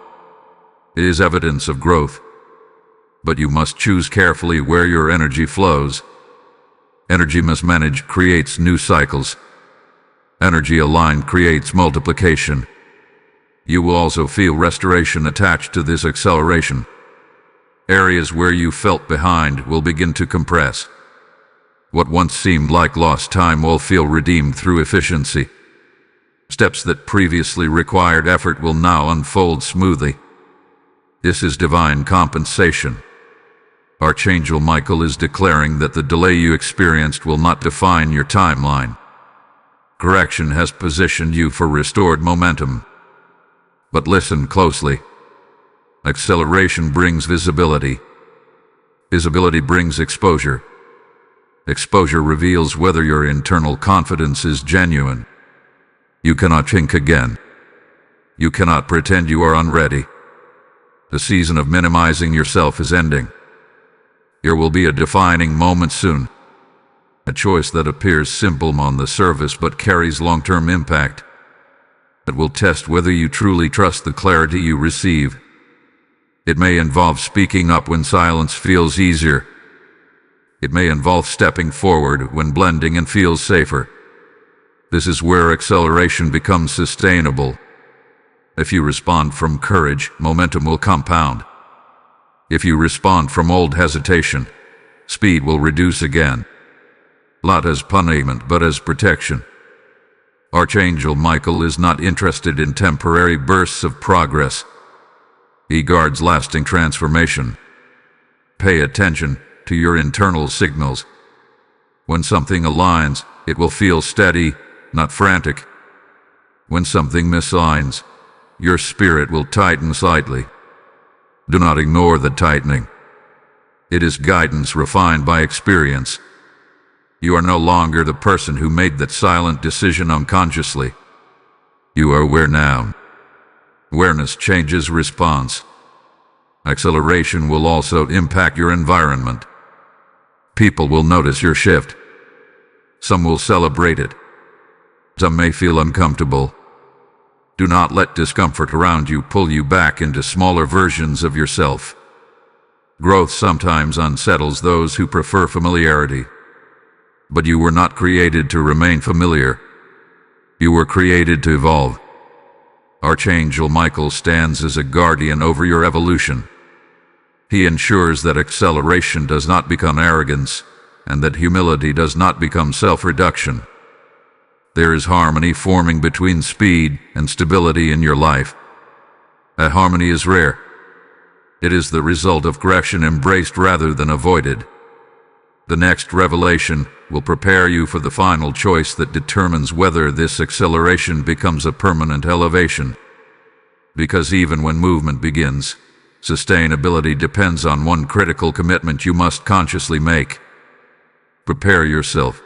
It is evidence of growth. But you must choose carefully where your energy flows. Energy mismanaged creates new cycles. Energy aligned creates multiplication. You will also feel restoration attached to this acceleration. Areas where you felt behind will begin to compress. What once seemed like lost time will feel redeemed through efficiency. Steps that previously required effort will now unfold smoothly. This is divine compensation. Archangel Michael is declaring that the delay you experienced will not define your timeline. Correction has positioned you for restored momentum. But listen closely. Acceleration brings visibility. Visibility brings exposure. Exposure reveals whether your internal confidence is genuine. You cannot think again. You cannot pretend you are unready. The season of minimizing yourself is ending. There will be a defining moment soon. A choice that appears simple on the surface but carries long-term impact. That will test whether you truly trust the clarity you receive. It may involve speaking up when silence feels easier. It may involve stepping forward when blending and feels safer. This is where acceleration becomes sustainable. If you respond from courage, momentum will compound. If you respond from old hesitation, speed will reduce again. Not as punishment, but as protection. Archangel Michael is not interested in temporary bursts of progress. He guards lasting transformation. Pay attention to your internal signals. When something aligns, it will feel steady, not frantic. When something misaligns, your spirit will tighten slightly. Do not ignore the tightening. It is guidance refined by experience. You are no longer the person who made that silent decision unconsciously. You are aware now. Awareness changes response. Acceleration will also impact your environment. People will notice your shift. Some will celebrate it. Some may feel uncomfortable. Do not let discomfort around you pull you back into smaller versions of yourself. Growth sometimes unsettles those who prefer familiarity. But you were not created to remain familiar. You were created to evolve. Archangel Michael stands as a guardian over your evolution. He ensures that acceleration does not become arrogance, and that humility does not become self-reduction. There is harmony forming between speed and stability in your life. That harmony is rare. It is the result of correction embraced rather than avoided. The next revelation will prepare you for the final choice that determines whether this acceleration becomes a permanent elevation. Because even when movement begins, sustainability depends on one critical commitment you must consciously make. Prepare yourself.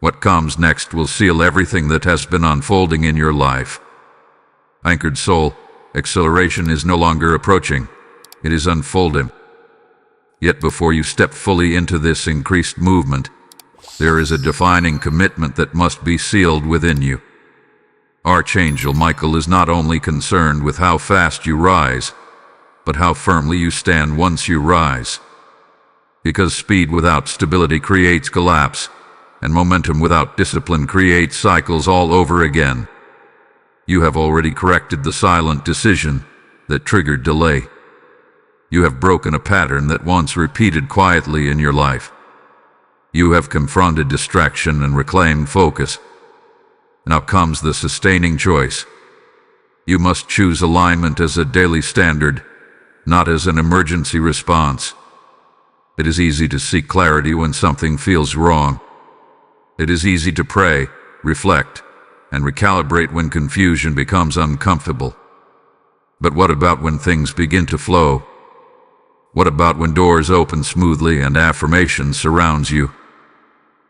What comes next will seal everything that has been unfolding in your life. Anchored soul, acceleration is no longer approaching. It is unfolding. Yet before you step fully into this increased movement, there is a defining commitment that must be sealed within you. Archangel Michael is not only concerned with how fast you rise, but how firmly you stand once you rise. Because speed without stability creates collapse, and momentum without discipline creates cycles all over again. You have already corrected the silent decision that triggered delay. You have broken a pattern that once repeated quietly in your life. You have confronted distraction and reclaimed focus. Now comes the sustaining choice. You must choose alignment as a daily standard, not as an emergency response. It is easy to seek clarity when something feels wrong. It is easy to pray, reflect, and recalibrate when confusion becomes uncomfortable. But what about when things begin to flow? What about when doors open smoothly and affirmation surrounds you?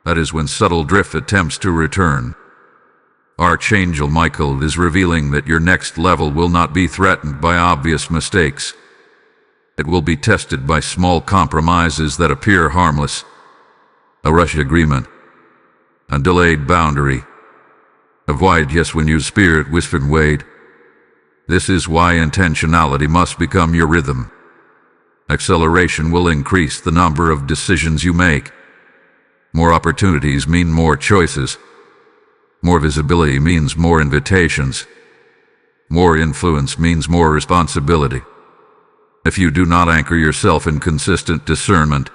That is when subtle drift attempts to return. Archangel Michael is revealing that your next level will not be threatened by obvious mistakes. It will be tested by small compromises that appear harmless. A rushed agreement. A delayed boundary. Avoid yes when your spirit whispered wait. This is why intentionality must become your rhythm. Acceleration will increase the number of decisions you make. More opportunities mean more choices. More visibility means more invitations. More influence means more responsibility. If you do not anchor yourself in consistent discernment,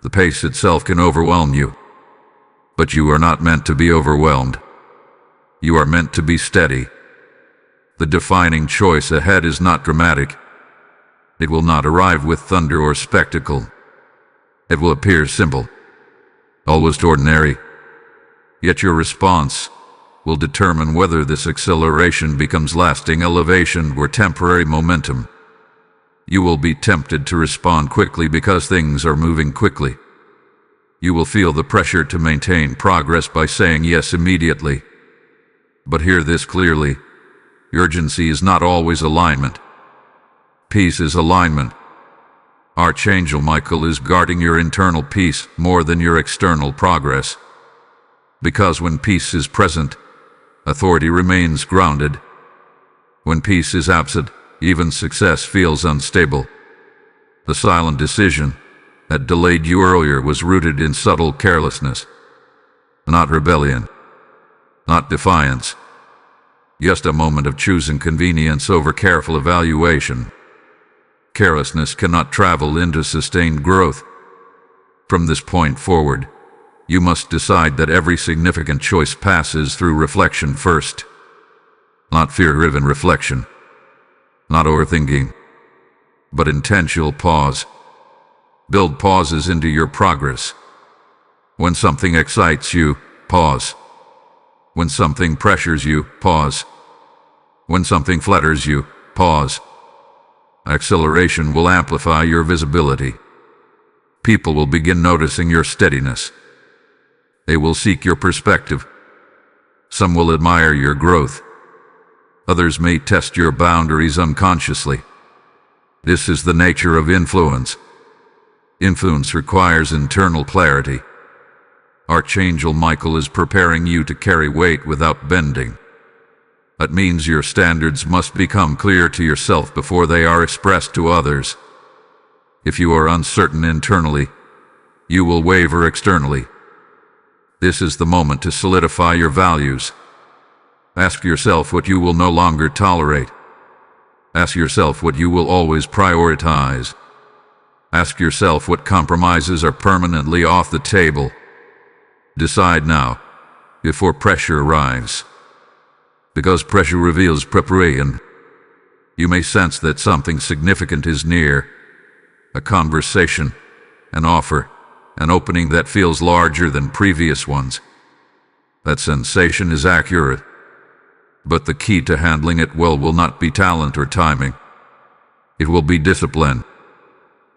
the pace itself can overwhelm you. But you are not meant to be overwhelmed. You are meant to be steady. The defining choice ahead is not dramatic. It will not arrive with thunder or spectacle. It will appear simple, almost ordinary. Yet your response will determine whether this acceleration becomes lasting elevation or temporary momentum. You will be tempted to respond quickly because things are moving quickly. You will feel the pressure to maintain progress by saying yes immediately. But hear this clearly. Urgency is not always alignment. Peace is alignment. Archangel Michael is guarding your internal peace more than your external progress. Because when peace is present, authority remains grounded. When peace is absent, even success feels unstable. The silent decision that delayed you earlier was rooted in subtle carelessness, not rebellion, not defiance. Just a moment of choosing convenience over careful evaluation. Carelessness cannot travel into sustained growth. From this point forward, you must decide that every significant choice passes through reflection first. Not fear-driven reflection, not overthinking, but intentional pause. Build pauses into your progress. When something excites you, pause. When something pressures you, pause. When something flatters you, pause. Acceleration will amplify your visibility. People will begin noticing your steadiness. They will seek your perspective. Some will admire your growth. Others may test your boundaries unconsciously. This is the nature of influence. Influence requires internal clarity. Archangel Michael is preparing you to carry weight without bending. That means your standards must become clear to yourself before they are expressed to others. If you are uncertain internally, you will waver externally. This is the moment to solidify your values. Ask yourself what you will no longer tolerate. Ask yourself what you will always prioritize. Ask yourself what compromises are permanently off the table. Decide now, before pressure arrives. Because pressure reveals preparation. You may sense that something significant is near. A conversation, an offer, an opening that feels larger than previous ones. That sensation is accurate. But the key to handling it well will not be talent or timing. It will be discipline.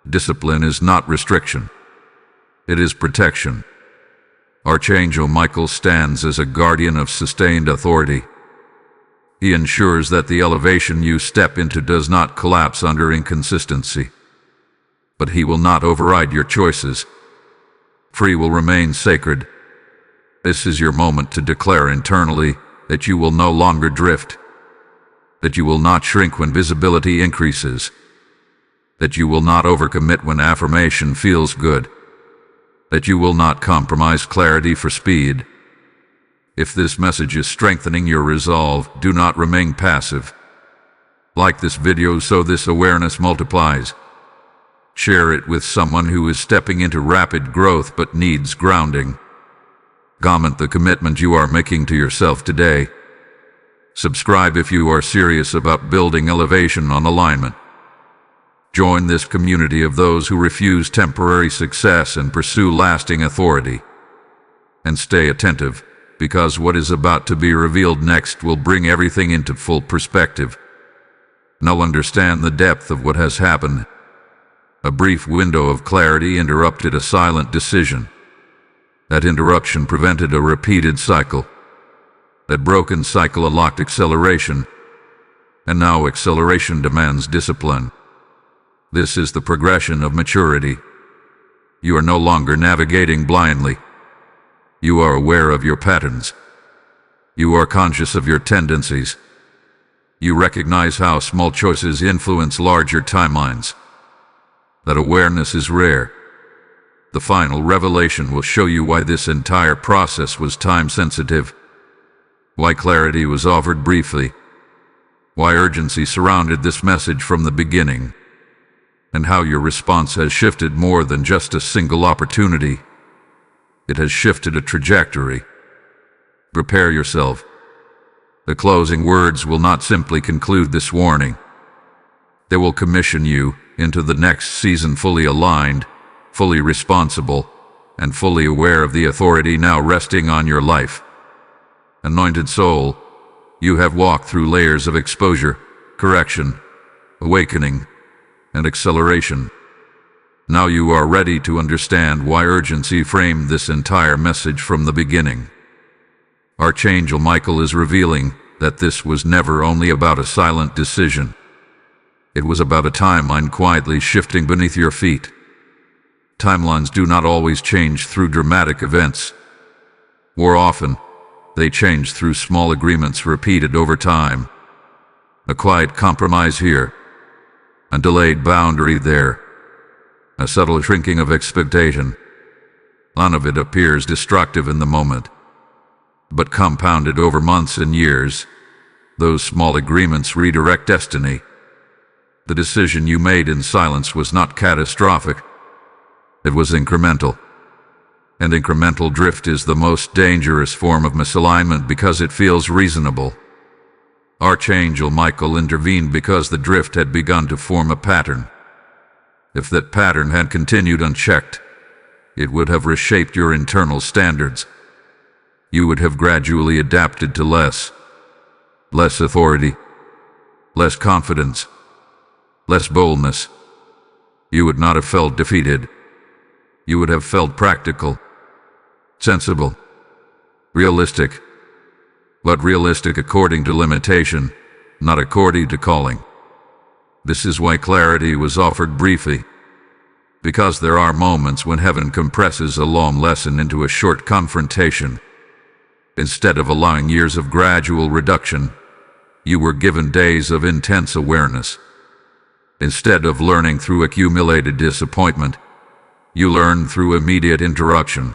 Discipline is not restriction. It is protection. Archangel Michael stands as a guardian of sustained authority. He ensures that the elevation you step into does not collapse under inconsistency. But he will not override your choices. Free will remain sacred. This is your moment to declare internally, that you will no longer drift, that you will not shrink when visibility increases, that you will not overcommit when affirmation feels good, that you will not compromise clarity for speed. If this message is strengthening your resolve, do not remain passive. Like this video so this awareness multiplies. Share it with someone who is stepping into rapid growth but needs grounding. Comment the commitment you are making to yourself today. Subscribe if you are serious about building elevation on alignment. Join this community of those who refuse temporary success and pursue lasting authority. And stay attentive, because what is about to be revealed next will bring everything into full perspective. Now understand the depth of what has happened. A brief window of clarity interrupted a silent decision. That interruption prevented a repeated cycle. That broken cycle unlocked acceleration. And now acceleration demands discipline. This is the progression of maturity. You are no longer navigating blindly. You are aware of your patterns. You are conscious of your tendencies. You recognize how small choices influence larger timelines. That awareness is rare. The final revelation will show you why this entire process was time-sensitive, why clarity was offered briefly, why urgency surrounded this message from the beginning, and how your response has shifted more than just a single opportunity. It has shifted a trajectory. Prepare yourself. The closing words will not simply conclude this warning. They will commission you into the next season fully aligned, fully responsible, and fully aware of the authority now resting on your life. Anointed soul, you have walked through layers of exposure, correction, awakening, and acceleration. Now you are ready to understand why urgency framed this entire message from the beginning. Archangel Michael is revealing that this was never only about a silent decision. It was about a timeline quietly shifting beneath your feet. Timelines do not always change through dramatic events. More often, they change through small agreements repeated over time. A quiet compromise here, a delayed boundary there, a subtle shrinking of expectation. None of it appears destructive in the moment, but compounded over months and years, those small agreements redirect destiny. The decision you made in silence was not catastrophic. It was incremental. And incremental drift is the most dangerous form of misalignment because it feels reasonable. Archangel Michael intervened because the drift had begun to form a pattern. If that pattern had continued unchecked, it would have reshaped your internal standards. You would have gradually adapted to less authority, less confidence, less boldness. You would not have felt defeated. You would have felt practical, sensible, realistic. But realistic according to limitation, not according to calling. This is why clarity was offered briefly. Because there are moments when heaven compresses a long lesson into a short confrontation. Instead of allowing years of gradual reduction, you were given days of intense awareness. Instead of learning through accumulated disappointment, you learned through immediate interruption.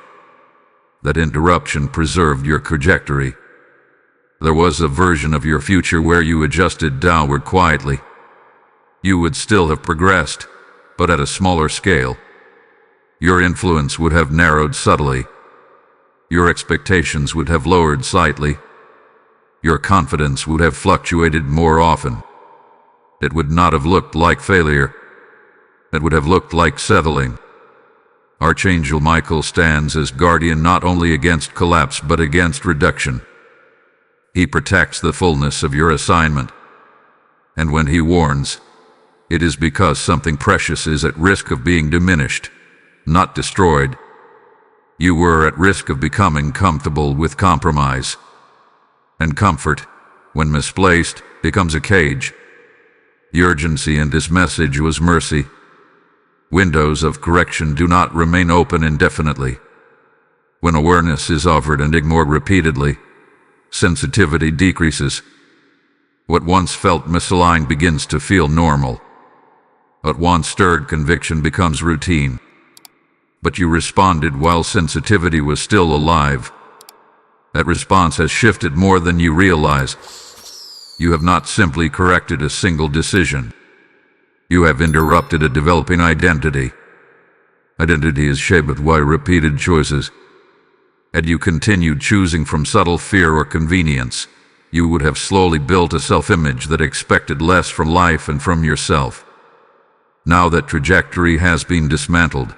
That interruption preserved your trajectory. There was a version of your future where you adjusted downward quietly. You would still have progressed, but at a smaller scale. Your influence would have narrowed subtly. Your expectations would have lowered slightly. Your confidence would have fluctuated more often. It would not have looked like failure. It would have looked like settling. Archangel Michael stands as guardian not only against collapse but against reduction. He protects the fullness of your assignment. And when he warns, it is because something precious is at risk of being diminished, not destroyed. You were at risk of becoming comfortable with compromise. And comfort, when misplaced, becomes a cage. The urgency in this message was mercy. Windows of correction do not remain open indefinitely. When awareness is offered and ignored repeatedly, sensitivity decreases. What once felt misaligned begins to feel normal. What once stirred conviction becomes routine. But you responded while sensitivity was still alive. That response has shifted more than you realize. You have not simply corrected a single decision. You have interrupted a developing identity. Identity is shaped by repeated choices. Had you continued choosing from subtle fear or convenience, you would have slowly built a self-image that expected less from life and from yourself. Now that trajectory has been dismantled,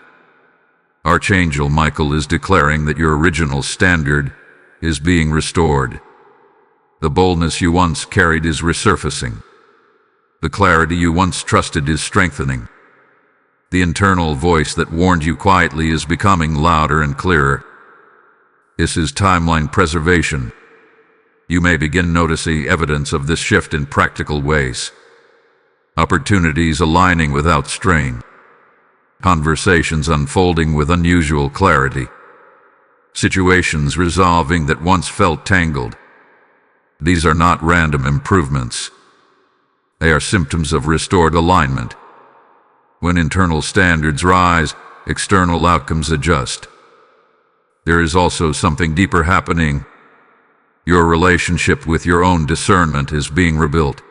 Archangel Michael is declaring that your original standard is being restored. The boldness you once carried is resurfacing. The clarity you once trusted is strengthening. The internal voice that warned you quietly is becoming louder and clearer. This is timeline preservation. You may begin noticing evidence of this shift in practical ways. Opportunities aligning without strain. Conversations unfolding with unusual clarity. Situations resolving that once felt tangled. These are not random improvements. They are symptoms of restored alignment. When internal standards rise, external outcomes adjust. There is also something deeper happening. Your relationship with your own discernment is being rebuilt.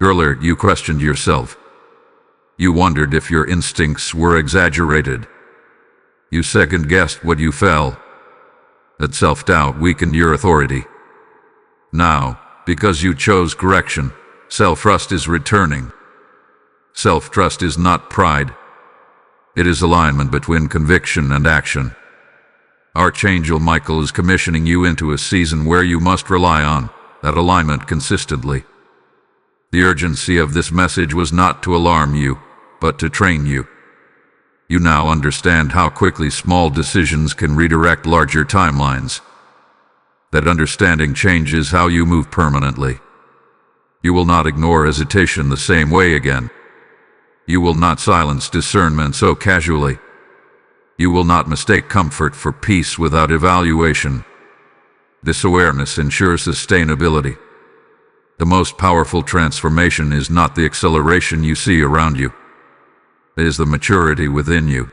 Earlier, you questioned yourself. You wondered if your instincts were exaggerated. You second-guessed what you felt. That self-doubt weakened your authority. Now, because you chose correction, self-trust is returning. Self-trust is not pride. It is alignment between conviction and action. Archangel Michael is commissioning you into a season where you must rely on that alignment consistently. The urgency of this message was not to alarm you, but to train you. You now understand how quickly small decisions can redirect larger timelines. That understanding changes how you move permanently. You will not ignore hesitation the same way again. You will not silence discernment so casually. You will not mistake comfort for peace without evaluation. This awareness ensures sustainability. The most powerful transformation is not the acceleration you see around you. It is the maturity within you.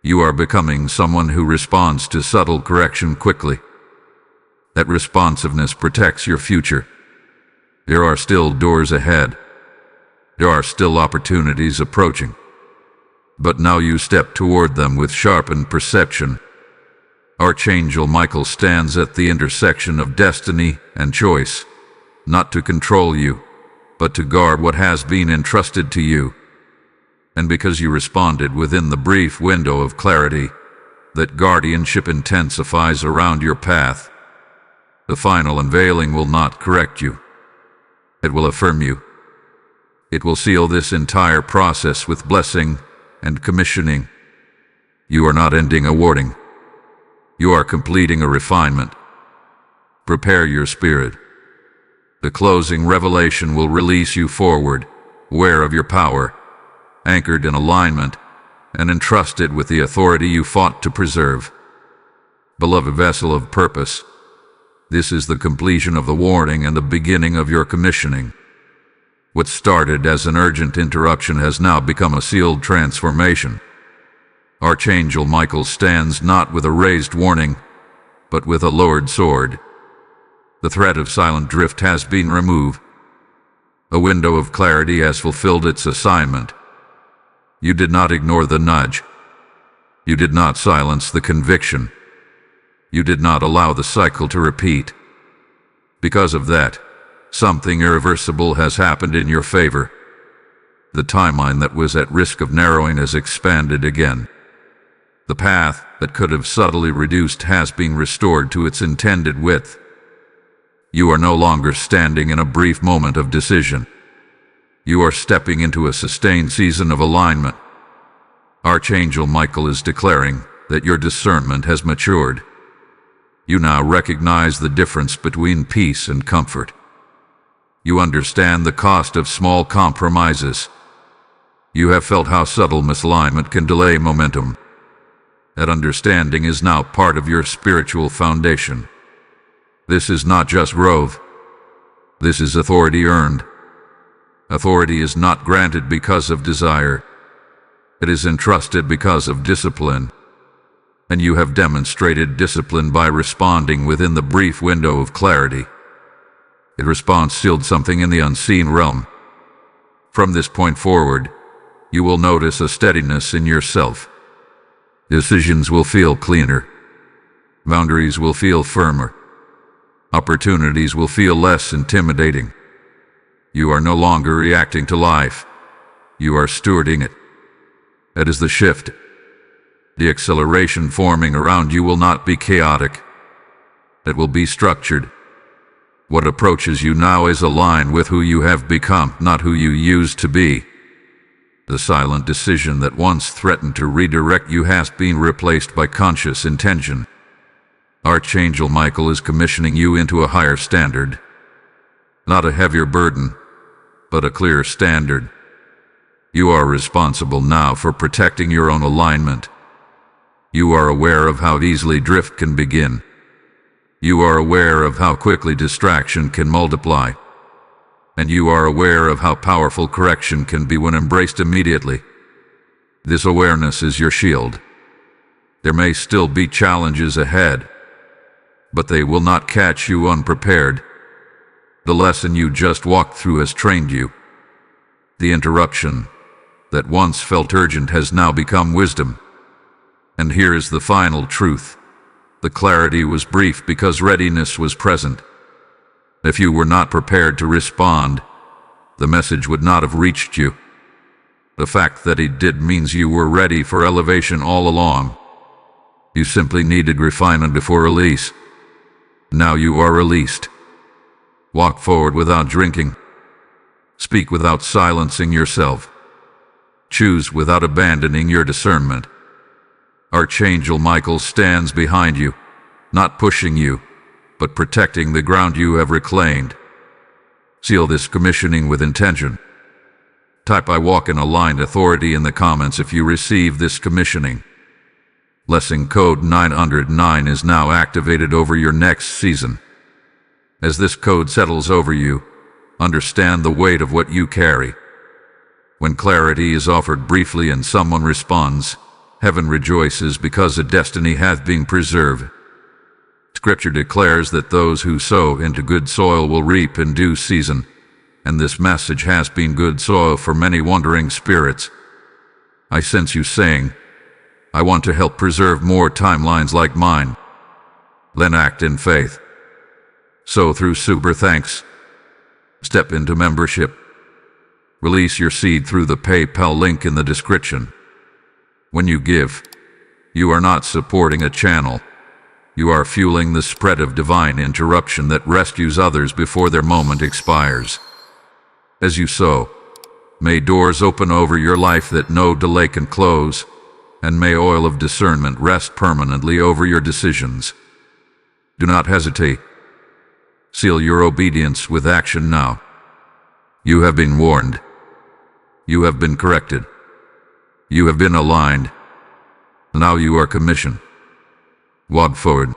You are becoming someone who responds to subtle correction quickly. That responsiveness protects your future. There are still doors ahead. There are still opportunities approaching. But now you step toward them with sharpened perception. Archangel Michael stands at the intersection of destiny and choice, not to control you, but to guard what has been entrusted to you. And because you responded within the brief window of clarity, that guardianship intensifies around your path. The final unveiling will not correct you. It will affirm you. It will seal this entire process with blessing and commissioning. You are not ending a warding. You are completing a refinement. Prepare your spirit. The closing revelation will release you forward, aware of your power, anchored in alignment, and entrusted with the authority you fought to preserve. Beloved vessel of purpose, this is the completion of the warning and the beginning of your commissioning. What started as an urgent interruption has now become a sealed transformation. Archangel Michael stands not with a raised warning, but with a lowered sword. The threat of silent drift has been removed. A window of clarity has fulfilled its assignment. You did not ignore the nudge. You did not silence the conviction. You did not allow the cycle to repeat. Because of that, something irreversible has happened in your favor. The timeline that was at risk of narrowing has expanded again. The path that could have subtly reduced has been restored to its intended width. You are no longer standing in a brief moment of decision. You are stepping into a sustained season of alignment. Archangel Michael is declaring that your discernment has matured. You now recognize the difference between peace and comfort. You understand the cost of small compromises. You have felt how subtle misalignment can delay momentum. That understanding is now part of your spiritual foundation. This is not just growth. This is authority earned. Authority is not granted because of desire. It is entrusted because of discipline. And you have demonstrated discipline by responding within the brief window of clarity. It response sealed something in the unseen realm. From this point forward, you will notice a steadiness in yourself. Decisions will feel cleaner. Boundaries will feel firmer. Opportunities will feel less intimidating. You are no longer reacting to life. You are stewarding it. That is the shift. The acceleration forming around you will not be chaotic. It will be structured. What approaches you now is aligned with who you have become, not who you used to be. The silent decision that once threatened to redirect you has been replaced by conscious intention. Archangel Michael is commissioning you into a higher standard. Not a heavier burden, but a clear standard. You are responsible now for protecting your own alignment. You are aware of how easily drift can begin. You are aware of how quickly distraction can multiply. And you are aware of how powerful correction can be when embraced immediately. This awareness is your shield. There may still be challenges ahead, but they will not catch you unprepared. The lesson you just walked through has trained you. The interruption that once felt urgent has now become wisdom. And here is the final truth. The clarity was brief because readiness was present. If you were not prepared to respond, the message would not have reached you. The fact that it did means you were ready for elevation all along. You simply needed refinement before release. Now you are released. Walk forward without drinking. Speak without silencing yourself. Choose without abandoning your discernment. Archangel Michael stands behind you, not pushing you, but protecting the ground you have reclaimed. Seal this commissioning with intention. Type "I walk in aligned authority" in the comments if you receive this commissioning. Lesson code 909 is now activated over your next season. As this code settles over you, understand the weight of what you carry. When clarity is offered briefly and someone responds, heaven rejoices because a destiny hath been preserved. Scripture declares that those who sow into good soil will reap in due season, and this message has been good soil for many wandering spirits. I sense you saying, "I want to help preserve more timelines like mine." Then act in faith. Sow through super thanks. Step into membership. Release your seed through the PayPal link in the description. When you give, you are not supporting a channel. You are fueling the spread of divine interruption that rescues others before their moment expires. As you sow, may doors open over your life that no delay can close, and may oil of discernment rest permanently over your decisions. Do not hesitate. Seal your obedience with action now. You have been warned. You have been corrected. You have been aligned. Now you are commissioned. Walk forward.